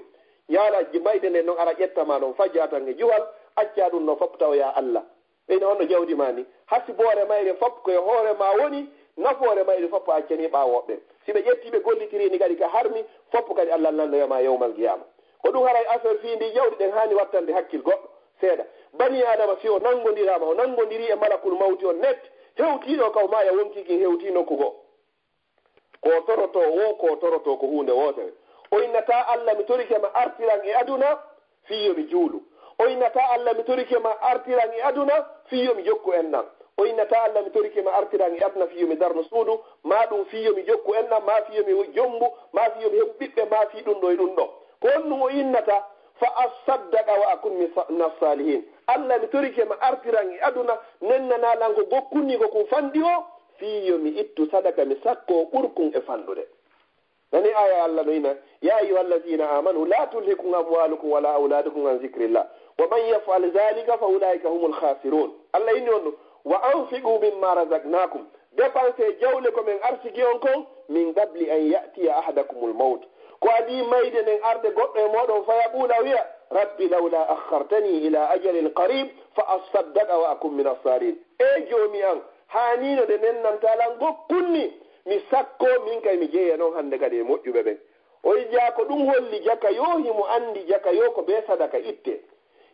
yaala mayde nde noon ara ƴettama ɗon fajja tan e juhal acca ɗum no fop taw ya Allah ɓeyni honno jawdi ma ni hasi boore mayre fop koye hoore ma woni nafoore mayre fop accani ɓawoɓɓe si ɓe ƴettiɓe gollitirini kadi ka harmi fop kadi Allah landoyama yawmal qiyama ko ɗum haray affaire findi jawdi ɗen hani wattande hakkil goɗɗo seeɗa bani adama si o nangodirama o nangodiri e malakul mawti o net hewtiɗo kaw maya wonkiki hewti nokku go ko toroto wo ko toroto ko hunde wotere o innata Allah mi torikema artiran e aduna fiyomi juulu o innata Allah mi torikema artiran e aduna fiyomi jokku enɗam o innata Allah mi torikema artiran e aduna fiyomi darno suudu ma ɗum fiyomi jokku enɗam ma fiyomi jombu ma fiyomi heɓu ɓiɓɓe ma fi ɗum ɗo e ɗum ɗo ko honɗum o innata fa asaddaqa wa akun min assalihin Allah mi torikema artiran e aduna nennanalan ko gokkunni ko ko fandi o fiyomi ittu sadaka mi sakko ɓurkun e fanɗude nani aya Allah no ina ya ayuha allazina amanu la tulhikum amwalukum wala auladukum an zicrillah wa man yafal dhalika fa ulaika humul khasirun Allah inni on wa anfiqu mimma razaqnakum dépense jawle ko men arsiki on kon min qabli an ya'tiya ahadakumul maut ko adi mayde nen arde goɗɗo e moɗon faya ɓuuɗa wiya rabbi lawla akhartani ila ajalin qarib fa asaddaqa wa akun min assarin e joomi an hanino de nennantalan gokkunni mi sakko min kay mi jeeya noon hannde kadi e moƴƴuɓe ɓen o yijaa ko ɗum holli jaka yo himo anndi jaka yo ko be sadaka itte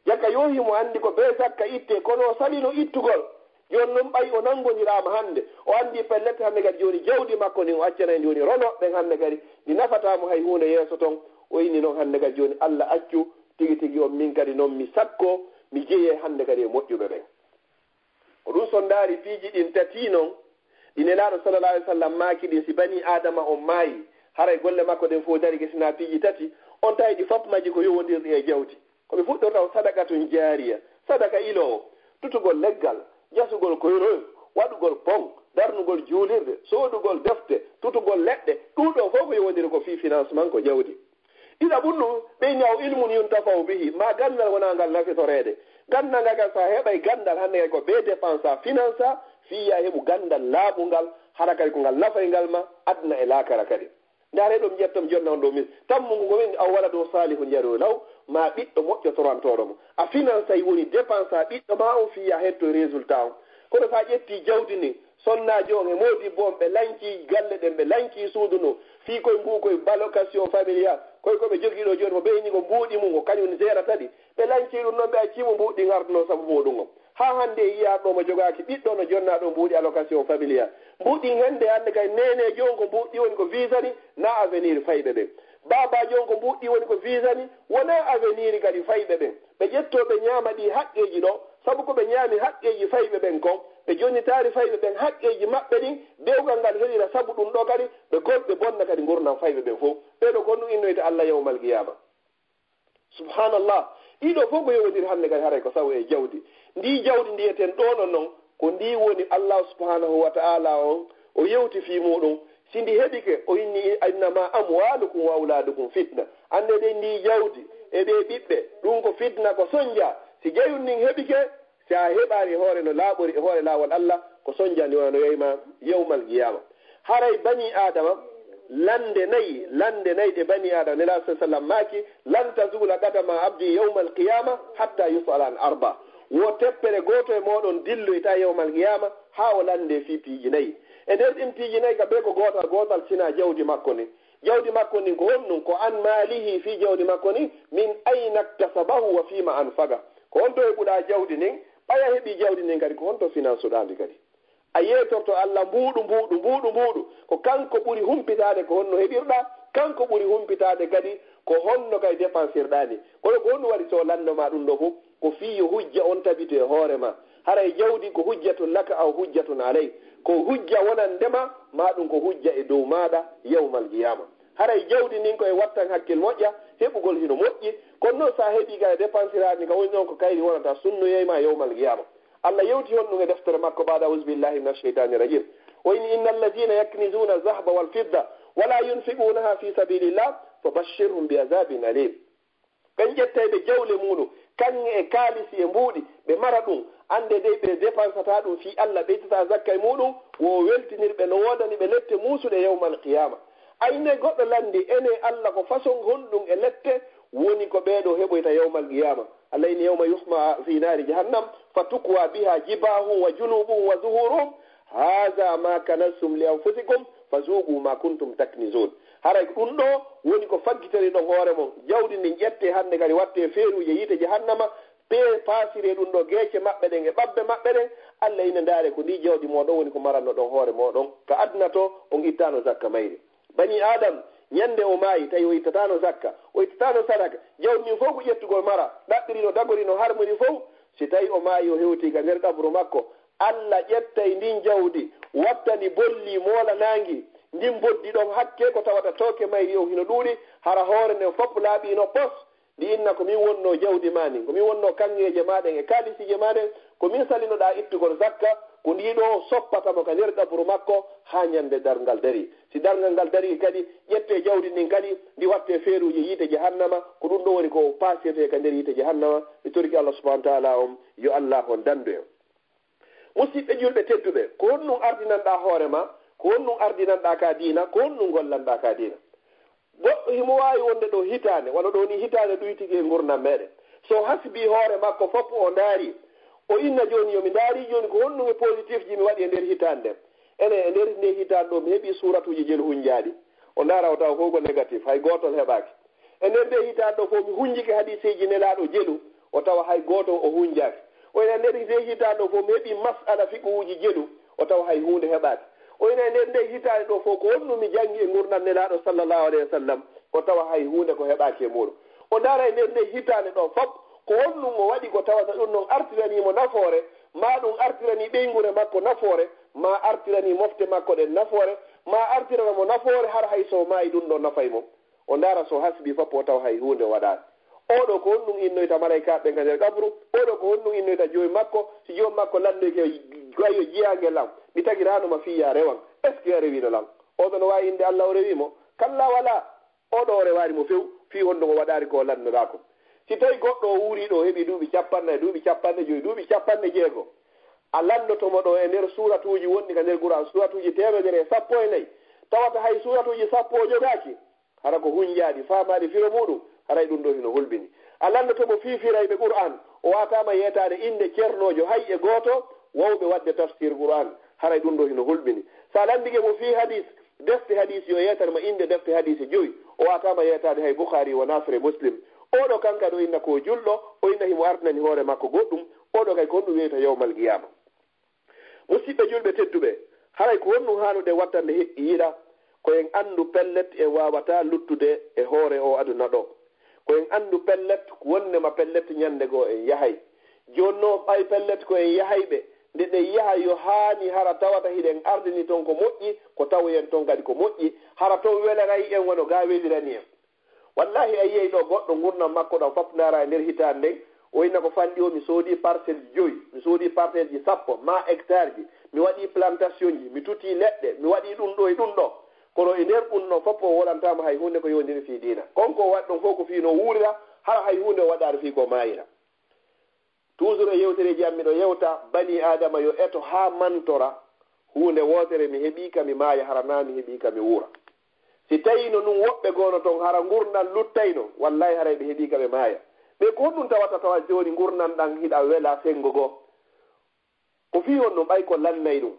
jaka yo himo anndi ko be zakka itte kono o salino ittugol joni noon ɓayi o nanngondirama hannde o anndi pellete hannde kadi joni jawdi makko ndin o accana joni ronoɓɓen hannde kadi ɗi nafatamo hay hunde yeeso toon o inni noon hannde kadi joni Allah accu tigi tigi on min kadi noon mi sakko mi jeeye hannde kadi e moƴƴuɓe ɓen ko ɗum so ndaari piiji ɗin tati noon ɗi nelaaɗo sallallah alih w sallam maaki ɗin si bani adama on maayi haray golle makko ɗen fof dari gesina piiji tati on tawi ɗi fof majji ko yowondirɗi e jawdi koɓe fuɗɗorta o sadaka tun jaariya sadaka iloo tutugol leggal jasugol koyroyo waɗugol pon darnugol juulirde soodugol defte tutugol leɗɗe ɗum ɗo fof ko yowondiri ko fi financement ko jawdi ɗiɗa ɓunnu ɓe ñaw ilmun yuntafaw bihi ma gandal wona ngal nafitorede gandal ngal gal sa heɓay gandal hannde ko ɓe dépense a finance a fiya heɓu gandal laaɓungal hara kadi ko ngal nafay ngal ma adna e laakara kadi ndaare ɗum ƴettom jonna on ɗo min tammugo ngomin aw wala ɗo salihu jaru law ma ɓiɗɗo moƴƴotorantoɗo mo a finance ay woni dépense a ɓiɗɗo ma on fiya hetto résultat on kono sa ƴetti jawdi ni sonnajo on e moodi bo ɓe lanci galle ɗen ɓe lanci suudu no fii koye mbuu koye balocation familial koye koɓe jogiiɗo joni mo ɓeyni ko mbuuɗi mum ko kañum gérata ɗi ɓe lanci ɗum noon ɓe accimo mbuuɗi garduno sabu muɗum o ha hannde yiyaɗo mo jogaki ɓiɗɗo no jonnaɗo mbuuɗi allocation familial mbuuɗi hende hannde kay neneji on ko mbuuɗi woni ko visa ni na avenir fayɓe ɓen babaji on ko mbuuɗi woni ko visa ni wona avenir kadi fayɓe ɓen ɓe ƴettoɓe ñaama ɗi haqqeji ɗo sabu ko ɓe ñaami haqqeji fayɓe ɓen kon ɓe jonnitaari fayɓe ɓen haqqeji maɓɓe ɗin dewgal ngal heɗira sabu ɗum ɗo kadi ɓe golɓe bonna kadi gurdam fayɓe ɓen fof ɓeɗo kon ɗum innoyte allah yawmal qiyama subhanallah ɗiɗo fof ko yowodiri hannde kadi haray ko sawu e jawdi ndi jawdi ndiyeten ɗonon noon ko ndi woni allah subhanahu wa ta'ala on o yewti fi muɗum si ndi heɓike o inni innama amwalukum wa auladukum fitna ande ɗe ndi jawdi e ɗe ɓiɓɓe ɗum ko fitna ko soñdia si jeyun nin heɓike si a heɓani hoore no laaɓori e hoore laawol allah ko soñdiandi wona no yeyma yewmal qiyama haray bani adama lande nayi ɗe bani adama nela sa sallam maaki lan tazula qadama abdi yewmal qiyama hatta yusala an arba wo teppere goto e moɗon dilloyta yewmal qiyama ha o lande fi piiji nayyi e nder ɗin piiji nayyi ka ɓe ko gotal sina jawdi makko ni jawdi makko ni ko honnum ko an maalihi fi jawdi makko ni min ayna iktasabahu wa fima anfaga ko honto heɓuɗa jawdi nin ɓaya heeɓi jawdi nin kadi ko honto finance uɗandi kadi a yeetorto allah mbuuɗu ko kanko ɓuri humpitade ko honno heɓirɗa kanko ɓuri humpitade kadi ko honno kay dépensirɗani kono ko honno waɗi so landoma ɗum ɗo fof ko fiyo hujja on tabite hoore ma haray jawdi ko hujjatun laka aw hujjatun alay ko hujja wonan ndema ma ɗum ko hujja e dow maɗa yawmal qiyama haray jawdi nin koye wattan hakkil moƴƴa heɓugol hino moƴƴi kono noon sa heeɓi kay dépensirani ka woni noon ko kayri wonata sunnoyeyma yawmal qiyama allah yewti hon ɗum e deftere makko baada ausbillahi min alcheytani rajim o ini inna alladina yaknizuna alzahba walfidda wala yunfiqunaha fi sabilillah fabashirhum bi azabin alim ɓen ƴettayɓe jawle muɗum kanŋe e kaalisi e mbuuɗi ɓe mara ɗum ande dey ɓe dépensata ɗum fi allah ɓeytata zakka e muɗum wo weltinirɓe no wodani ɓe lette muusuɗe yawmal qiyama ayne goɗɗo landi ene allah ko façon honɗum e lette woni ko ɓeeɗo heɓoyta yawmal qiyama allah ini yawma yuhma fi naari jahannam fa tukwa biha jibahum wa junubuhum wa zuhuruhum haha ma kanastum li anfusikum fa zuqu ma kuntum taknizun haray ɗum ɗo woni ko faggitori ɗon hoore mon jawdi ndin ƴette hannde kadi watte feeruji yiite jahannama pe paasire ɗum ɗo geece maɓɓe ɗen e ɓabbe maɓɓe ɗen allah ina ndaare ko ndi jawdi moɗon woni ko maranno ɗon hoore moɗon ko adna to on ittano zakka mayri bani adam ñande o maayi tawi o ittatano zakka o ittatano sadaka jawdi ndin fof ko ƴettugol mara ɗaɓɓirino dagorino harmoni fof si tawi o maayi o hewtiga nder ɗabru makko allah ƴettay ndin jawdi wattani bolli moola nangi ndin boddi ɗon hakke ko tawata tooke mayri o hino ɗuuɗi hara hoore nden fof laaɓino pos ndi inna komin wonno jawdi ma ni komin wonno kanŋeje maɗen e kalisije maɗen komin salinoɗa ittugol zakka ko ndiɗo soppatamo ka nder ɗabru makko ha ñande darngal dari si darngal ngal dari kadi ƴette jawdi ndin kadi ndi watte feeruji yiite jahannama ko ɗum ɗo woni ko pasirte ka nder yiite jahannama mi toriki allah subahana taala on yo allah on dandu en musidɓe julɓe tedduɓe ko honɗum ardinanɗa hoore ma ko honɗum ardinanɗa ka diina ko honɗum gollanɗa ka diina goɗɗo himo wawi wonde ɗo hitande walla ɗo ni hitande ɗuytigi e gurdam meɗen so hasbi hoore makko fof o daari o inna joni yomi daari joni ko honɗum e positif ji mi waɗi e nder hitande ene e nder nde hitande ɗo mi heeɓi suratuji jelu hunjaɗi o daara o taw koko négatif hay gotol heɓaki e nder nde hitande ɗo fof mi hunjike hadiseji nelaɗo jelu o tawa hay goto o hunjaki o ene nder nde hitande ɗo fof mi heeɓi masala fiqhuji jelu o tawa hay hunde heɓaki o ene nder nde hitande ɗo fof ko honɗum mi janggi e gurdam nelaɗo sallllahu alayhi wa sallam o tawa hay hunde ko heɓaki e muɗum o daara e nder nde hitande ɗo fof ko honɗum o waɗi ko tawata ɗum noon artiranimo nafoore ma ɗum artirani ɓeygure makko nafoore ma artirani mofte makko ɗen nafoore ma artiranamo nafoore har hay so maayi ɗum ɗo nafay mum o daara so hasbi fof o tawa hay hunde waɗani oɗo ko honɗum innoyta malaikaɓe ka nder kabru oɗo ko honɗum innoyta joyi makko si joyi makko landoyke gayo jiyangue lam mi tagiranoma fiya rewan est ce que a rewino lan oɗo no wawi inde allah o rewimo kalla wala oɗo o rewani mo few fi honno ko waɗari ko lannoɗa ko si tawi goɗɗo o wuuriɗo heeɓi duuɓi capannayi duuɓi capanɗe joyi duuɓi capanɗe jeego a landotomo ɗo e nder suratuji wonɗi ka nder Qur'an suratuji 114 tawata hay suratuji 10 o jogaki hara ko hunjaɗi famaɗi firo muɗum haray ɗum ɗo hino holbini a landotomo fifirayɓe Qur'an o watama yetade inde ceernojo hay e goto wawɓe wadde tafsir Qur'an haray ɗum ɗo hino holbini sa landige mo fi hadis defte hadis yo yetanma inde defte hadise joyi o watama yetade hay Bukhari wa Nafre Muslim oɗo kanka ɗo inna ko julɗo o inna himo artinani hoore makko goɗɗum oɗo kay ko honɗum wiyata yawmal qiyama musidɓe julɓe tedduɓe haray ko honɗum hanude wattande yiɗa koyen andu pellet e wawata luttude e hoore o aduna ɗo koyen andu pellet wonnema pellet ñande goo en yahay jonno ɓay pellet ko en yahayɓe nde ɗen yaha yo haani hara tawata hiɗen ardini toon ko moƴƴi ko tawoyen toon kadi ko moƴƴi hara toon welerayi en wono ga welirani en wallahi a yiyey ɗo goɗɗo gurdam makko ɗam fapnara e nder hitande nden o inna ko fanɗi o mi soodi parcelle ji 5 mi soodi parcelle ji 10 ma hectare ji mi waɗi plantation ji mi tuti leɗɗe mi waɗi ɗum ɗo e ɗum ɗo kono e nder ɗum ɗo fof o woɗantama hay hunde ko yondiri fi diina konko waɗi ɗon fof ko fi no wuurira hara hay hunde o waɗari fi ko mayira toujours e yewtereji am miɗo yewta bani adama yo eto ha mantora hunde wotere mi heeɓi ka mi maaya hara na mi heeɓi ka mi wuura si tawino ɗum woɓɓe gono toon hara gurnan luttayno wallahi haray ɓe heeɓi ka ɓe maaya ɓe ko honɗum tawata tawa joni gurnan ɗan hiɗa wela sengo goo ko fi on ɗum ɓay ko lannay ɗum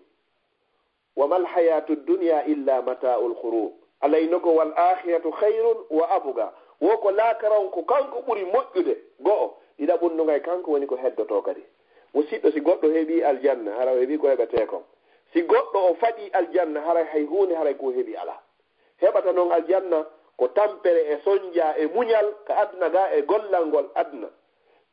wa mal hayatu dunia illa mata'ul ghurur alayno ko wal akhiratu khayrun wa abuga wo ko laakaran ko kanko ɓuri moƴƴude go'o ɗiɗa ɓunnugay kanko woni ko heddoto kadi musidɗo si goɗɗo heeɓi aljanna hara o heeɓi ko heɓete kon si goɗɗo o faɗi aljanna haray hay hunde haray ko heeɓi ala heɓata noon aljanna ko tampere e soñdia e muñal ka aduna ga e gollal ngol aduna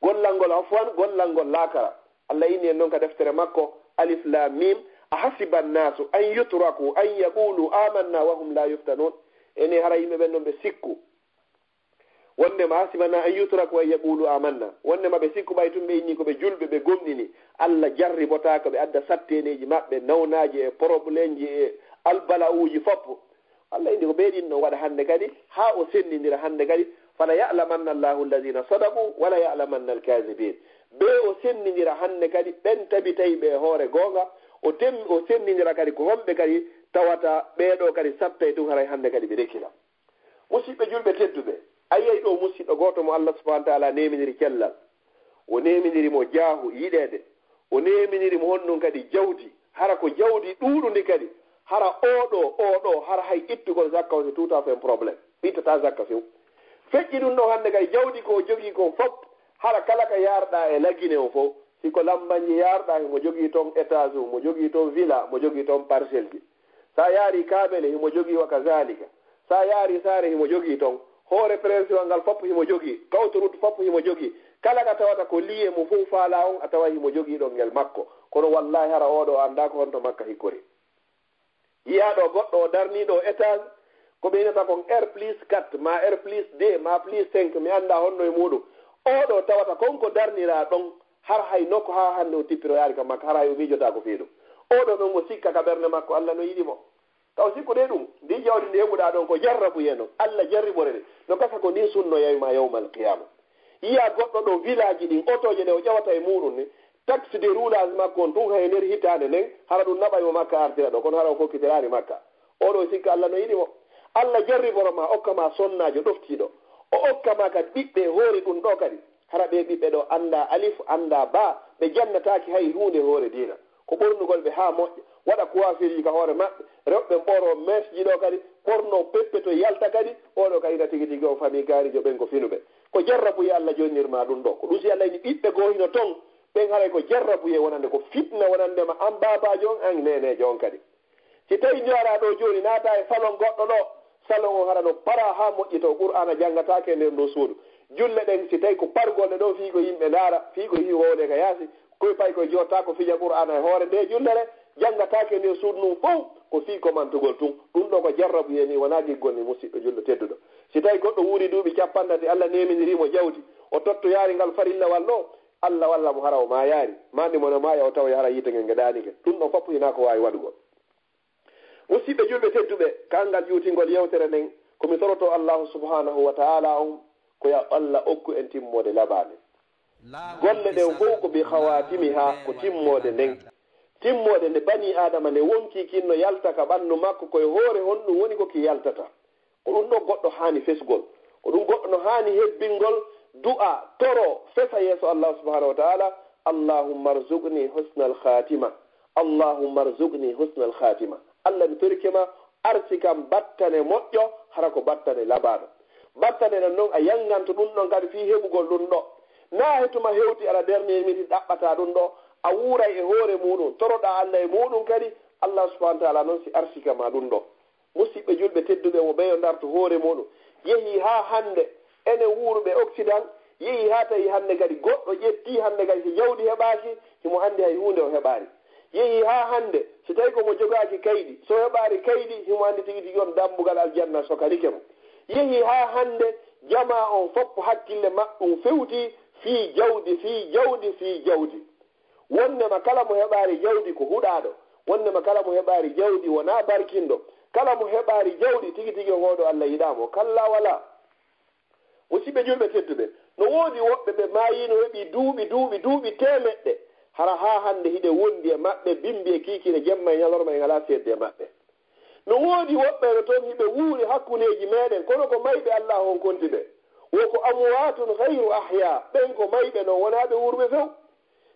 gollal ngol afwan gollal ngol laakara allah inni en noon ka deftere makko alif lam mim a hasiba nnasu an yutraku an yaqulu amanna wa hum la yuftanun ene hara yimɓe ɓen noon ɓe sikku wondema hasibana an yutraku an yaqulu amanna wondema ɓe sikku ɓay tum ɓe inni koɓe julɓe ɓe gomɗini allah jarribotaka ɓe adda satteneji maɓɓe nawnaji e probléme ji e albala uji foppo allah indi ko ɓeeɗinno waɗa hannde kadi ha o sennidira hannde kadi fala ya'lamanna allahu alladina sadaku wala ya'lamanna alkazibin ɓe o sennidira hannde kadi ɓen tabi tawi ɓe hoore goonga o sennidira kadi ko wonɓe kadi tawata ɓeeɗo kadi sattay tun haray hannde kadi ɓe rekkila musidɓe julɓe tedduɓe a yiyay ɗo musidɗo gooto mo allah subahana taala neminiri cellal o neminiri mo jaahu yiɗeede o neminiri mo honɗum kadi jawdi hara ko jawdi ɗuuɗundi kadi hara oɗo hara hay ittugol zakka o so tuta fen probléme ittata zakka few feƴƴi ɗum ɗo hannde kay jawdi ko jogii ko fof hara kala ka yarɗa e laggine o fof siko lambañi yarɗa himo jogii toon étage mo jogii toon villa mo jogii toon parcelle ji sa yaari kaɓele himo jogii wa kazalika sa yaari saare himo jogii toon hoore principal ngal fopp himo jogii kawtorut fopp himo jogii kala ka tawata ko liye mo fof faala on a tawa himo jogii ɗon ngel makko kono wallahi hara oɗo annda ko honto makka hikkori yiyaɗo goɗɗo o darniɗo étage ko ɓeynata kon R+4 ma R+2 ma +5 mi annda honno e muɗum oɗo tawata konko darnira ɗon har hay nokko ha hannde o tippiro yaari kam makko har hay o miijota ko fii ɗum oɗo ɗon mo sikka ka ɓernde makko allah no yiɗimo taw sikkude ɗum ndi jawdi ndi heɓuɗa ɗon ko jarrabu yeno allah jarriɓore ɗe no gasa ko ni sunno yawma yawmal qiyama yiya goɗɗo ɗo village ɗin otoje ɗe o ƴawata e muɗum ni taxe de roulage makko on tun hay nder hitande nden hara ɗum naɓaymo makka artira ɗo kono hara o kokkitirani makka oɗo sikka allah no yiɗimo allah jarriboroma okkama sonnajo ɗoftiɗo o okkama kadi ɓiɓɓe hoore ɗum ɗo kadi hara ɓe ɓiɓɓe ɗo anda alif anda ba ɓe jannataki hay hunde hoore dina ko ɓornugol ɓe ha moƴƴa waɗa coiffure ka hoore maɓɓe rewɓe ɓoro mesji ɗo kadi ɓorno peppe to yalta kadi oɗo kadi na tigi tigi o famille garijo ɓen ko finuɓe ko jarrabuye allah jonnirma ɗum ɗo ko ɗum si allah ni ɓiɓɓe gohino ton ɓen haray ko jarrabuye wonande ko fitna wonandema an babajo on an nenejo on kadi si tawi jowara ɗo joni naata e salon goɗɗo ɗo salon o hara no para ha moƴƴito qur'ana janggatake nder ndo suudu julle ɗen si tawi ko pargolle ɗo fii ko yimɓe ndaara fii ko hi wowde ka yaasi koye pay koye jotta ko fija qur'ana e hoore nde jullere janggatake nder suudu num fof ko fii komantugol tun ɗum ɗo ko jarrabuye ni wona giggol ni musidɗo julɗo tedduɗo si tawi goɗɗo wuuri duuɓi capannati allah neminirimo jawdi o totto yaari ngal farillawal ɗo Allah walla mo hara o ma yaari mande mono maya o tawa hara yite ngel ngeɗanike ɗum ɗon foppu hina ko wawi waɗugo musidɓe julɓe tedduɓe kangal juutingol yewtere nden komi soroto allahu subhanahu wa taala on ko ya Allah okku en timmode laɓade golle ɗen fof ko bi hawatimi ha ko timmode nden timmode nde bani adama nde wonki kinno yalta ka ɓandu makko koye hoore honɗum woni ko ki yaltata ko ɗum ɗo goɗɗo hani fesgol ko ɗum goɗɗo no hani hebbingol du'a toro fesa yeeso allah subhanahu wa taala allahumma arzuqni husna al khatima allahumma arzuqni husna al khatima allah mi torikema arsi kam battane moƴƴo hara ko battane labaɗo battane nan noon a yanganto ɗum ɗon kadi fi heɓugol ɗum ɗo na hetuma hewti ara dernier minute ɗaɓɓata ɗum ɗo a wuuray e hoore muɗum toroɗa allah e muɗum kadi allah subahana taala noon si arsika ma ɗum ɗo musidɓe julɓe tedduɓe mo ɓeyo darto hoore muɗum yehi ha hande ene wuuruɓe occident yehi ha tawi hande kadi goɗɗo ƴetti hande kadi so jawdi heɓaki himo andi hay hunde o heɓari yehi ha hande so tawi komo jogaki kayɗi so heɓari kayɗi himo andi tigui tigui on dambugal aljanna sokalike mo yehi ha hande jama on foppo hakkille maɓɓum fewti fi jawdi wonnema kala mo heɓari jawdi ko huɗaɗo wonnema kala mo heɓari jawdi wona barkinɗo kala mo heɓari jawdi tigui tigui ngoɗo Allah yiɗamo kalla wala musidɓe julɓe tedduɓe no woodi woɓɓe ɓe mayino heeɓi duuɓi temeɗɗe hara ha hande hiɗe wondi e maɓɓe bimbi e kiikine jemma e ñalorma e ngala sedde e maɓɓe no woodi woɓɓe no toon hiɓe wuuri hakkuneji meɗen kono ko mayɓe Allah on konti ɓe woko amwatun hayru ahya ɓen ko mayɓe noon wonaɓe wuurɓe few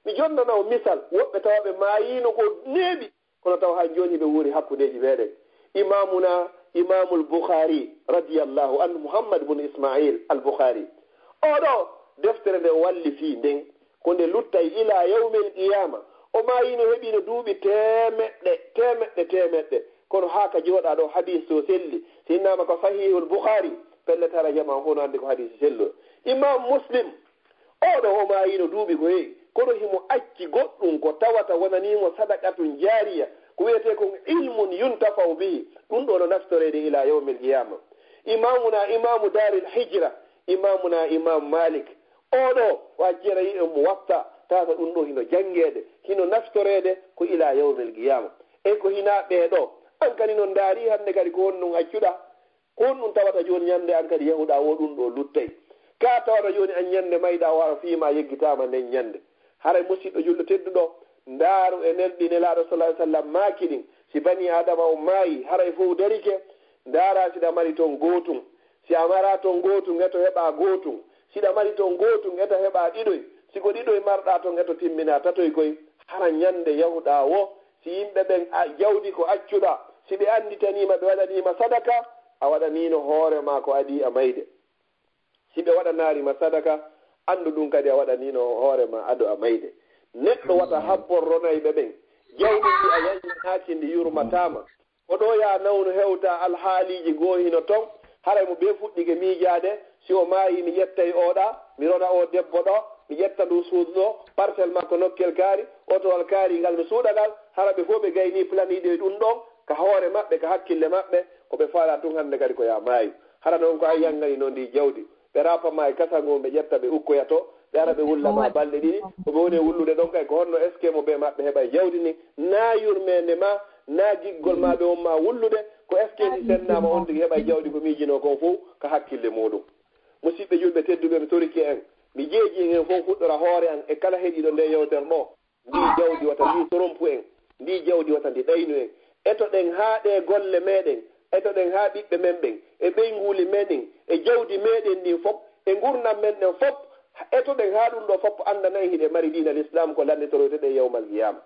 mi jonnanao misal woɓɓe tawaɓe mayino ko neeɓi kono taw hay joni ɓe wuuri hakkuneji meɗen imamul Bukhari radiyallahu anhu Muhammad bun Ismail al Bukhari oɗo deftere nde walli fi nden ko nde luttay ila yawmil qiyama o mayino heɓino duuɓi temeɗɗe kono ha ka jooɗa ɗo hadis o selli so innama ko sahihul Bukhari pelletara jama hono ande ko hadis sello imam Muslim oɗo o mayino duuɓi ko heewi kono himo acci goɗɗum ko tawata wonanimo sadaqatun jariya ko wiyete ko ilmun yuntafau bihi ɗum ɗo no naftorede ila yawmil qiyama imamu daril hijra imam Malik oɗo wajjira yiɗo mo watta tata ɗum ɗo hino jangede hino naftorede ko ila yawmil qiyama e ko hina ɓeeɗo an kadi no daari hande kadi ko won ɗum accuɗa ko won ɗum tawata joni ñande an kadi yahuɗa wo ɗum ɗo luttay ka tawata joni an ñande mayɗa wara fiima yeggitama nden ñande haray musidɗo julɗo tedduɗo ndaaru e nelɗi nelaɗo sallah ai sallam maaki ɗin si bani adama o maayi haray fof darike ndaara siɗa mari toon gootum si a mara toon gootum eto heɓa gootum siɗa mari toon gootum eto heɓa ɗiɗoy siko ɗiɗoy marɗa toon eto timmina tatoy koy hara ñande yahuɗa wo si yimɓe ɓen jawdi ko accuɗa si ɓe anditanima ɓe waɗanima sadaka a waɗanino hoore ma ko adi a mayde si ɓe waɗanarima sadaka andu ɗum kadi a waɗanino hoore ma ado a mayde neɗɗo wata habborronayɓe ɓen jawdi ndi a yañinaki ndi yurmatama ko ɗo ya nawnu hewta alhaaliji goohino ton haray mo be fuɗɗike miijade si o maayi mi ƴettay oɗa mi rona o debbo ɗo mi ƴetta ndu suudu ɗo parcelle makko nokkel kaari otowal kaari ngal mi suuɗagal hara ɓe fof ɓe gayni planiɗe ɗum ɗon ka hoore maɓɓe ka hakkille maɓɓe koɓe faala tun hande kadi ko ya maayi hara noon ko a yangani noon ndi jawdi ɓe rapama e kasango ɓe ƴetta ɓe ukkoyato ɓe ara ɓe wullama balɗe ɗiɗi koɓe woni wullude ɗon kay ko honno est ce que mo ɓe maɓɓe heɓa e jawdi ni na yurmede ma na giggol ma ɓe on ma wullude ko est ce que ndi sennama on tigi heɓa e jawdi ko miijino kon fof ko hakkille muɗum musidɓe julɓe tedduɓe mi toriki en mi jeeji en fof fuɗɗora hoore an e kala heeɗiɗo nde yewtere ɗo ndi jawdi wata ndi torompu en ndi jawdi wata ndi ɗaynu en etoɗen haa ɗe golle meɗen etoɗen haa ɓiɓɓe men ɓen e ɓeynguli meɗen e jawdi meɗen ndin fof e gurdam men ɗen fof etoɗen haa ɗum ɗo fof andanayi hiɗe mari diina l'islam ko landetoroyteɗe yawmal qiyama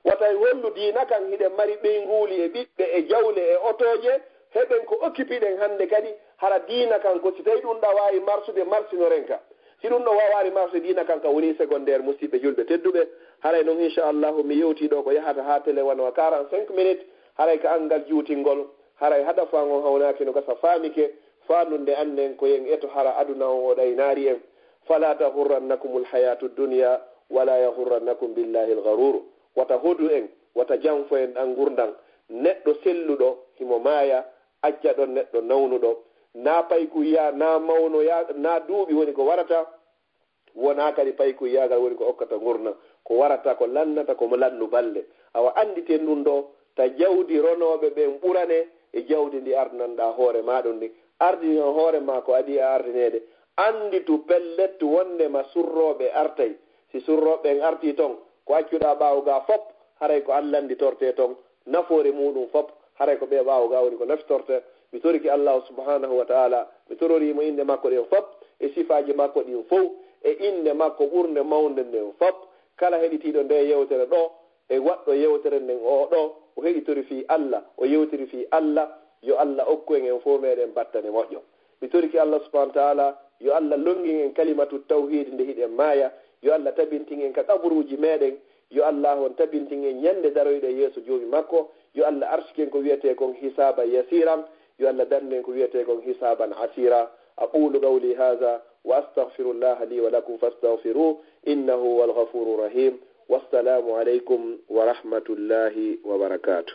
watay hollu diina kan hiɗe mari ɓeynguli e ɓiɓɓe e jawle e otoje heɓen ko occupiɗen hannde kadi hara diina kan ko si tawi ɗum ɗa wawi marsude marsinoren ka si ɗum ɗo wawari marsude diina kan ka woni secondaire musidɓe julɓe tedduɓe haray noon inchallahu mi yewtiɗo ko yahata ha télé wanowa 45 minutes haray ko angal juutingol haray haɗa fan on hawnaki no gasa faamike fannude annen ko yen eto hara aduna on o ɗaynaari en fala tahurrannakum alhayatu dunya wala yahurrannakum billahi algharur wata hodu en wata janfo en ɗan gurdan neɗɗo selluɗo himo maaya acca ɗon neɗɗo nawnuɗo na payku ya na mawno ya na duuɓi woni ko warata wona kadi pay ko yagal woni ko okkata gurna ko warata ko lannata ko mo lannu balde awa anditen ɗum ɗo ta jawdi ronoɓe ɓen ɓurane e jawdi ndi ardinanɗa hoore maɗum ndi ardini hoore ma ko adi a ardinede anditu pellettu wondema surroɓe artay si surroɓe en arti toon ko accuɗa ɓawga fop haray ko allah ndi torte toon nafoore muɗum fop haray ko ɓe ɓawga woni ko naftorte mi toriki allahu subhanahu wa taala mi tororimo inde makko ɗen fop e sifaji makko ɗin fof e inde makko ɓurde mawde nden fop kala heɗitiɗo nde yewtere ɗo e waɗɗo yewtere nden o ɗo o heɗitori fi allah o yewtiri fi allah yo allah okku en fof meɗen battane moƴƴo mi toriki allah subhanahu wa taala yo allah longin en kalimatu tawhide nde hiɗen maaya yo allah tabintin en ka kaburuji meɗen yo allah on tabintin en ñande daroyɗe yeeso joomi makko yo allah arsiken ko wiyete kon hisaba yasiran yo allah danden ko wiyete kon hisaban asira aqulu qawli hadha wa astaghfirullaha li wa lakum fastaghfiruh innahu huwal ghafurur rahim wassalamu aleykum wa rahmatullahi wa barakatuh.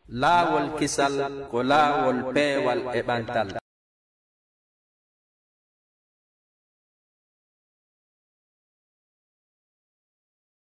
laawol kisal ko laawol peewal e ɓantal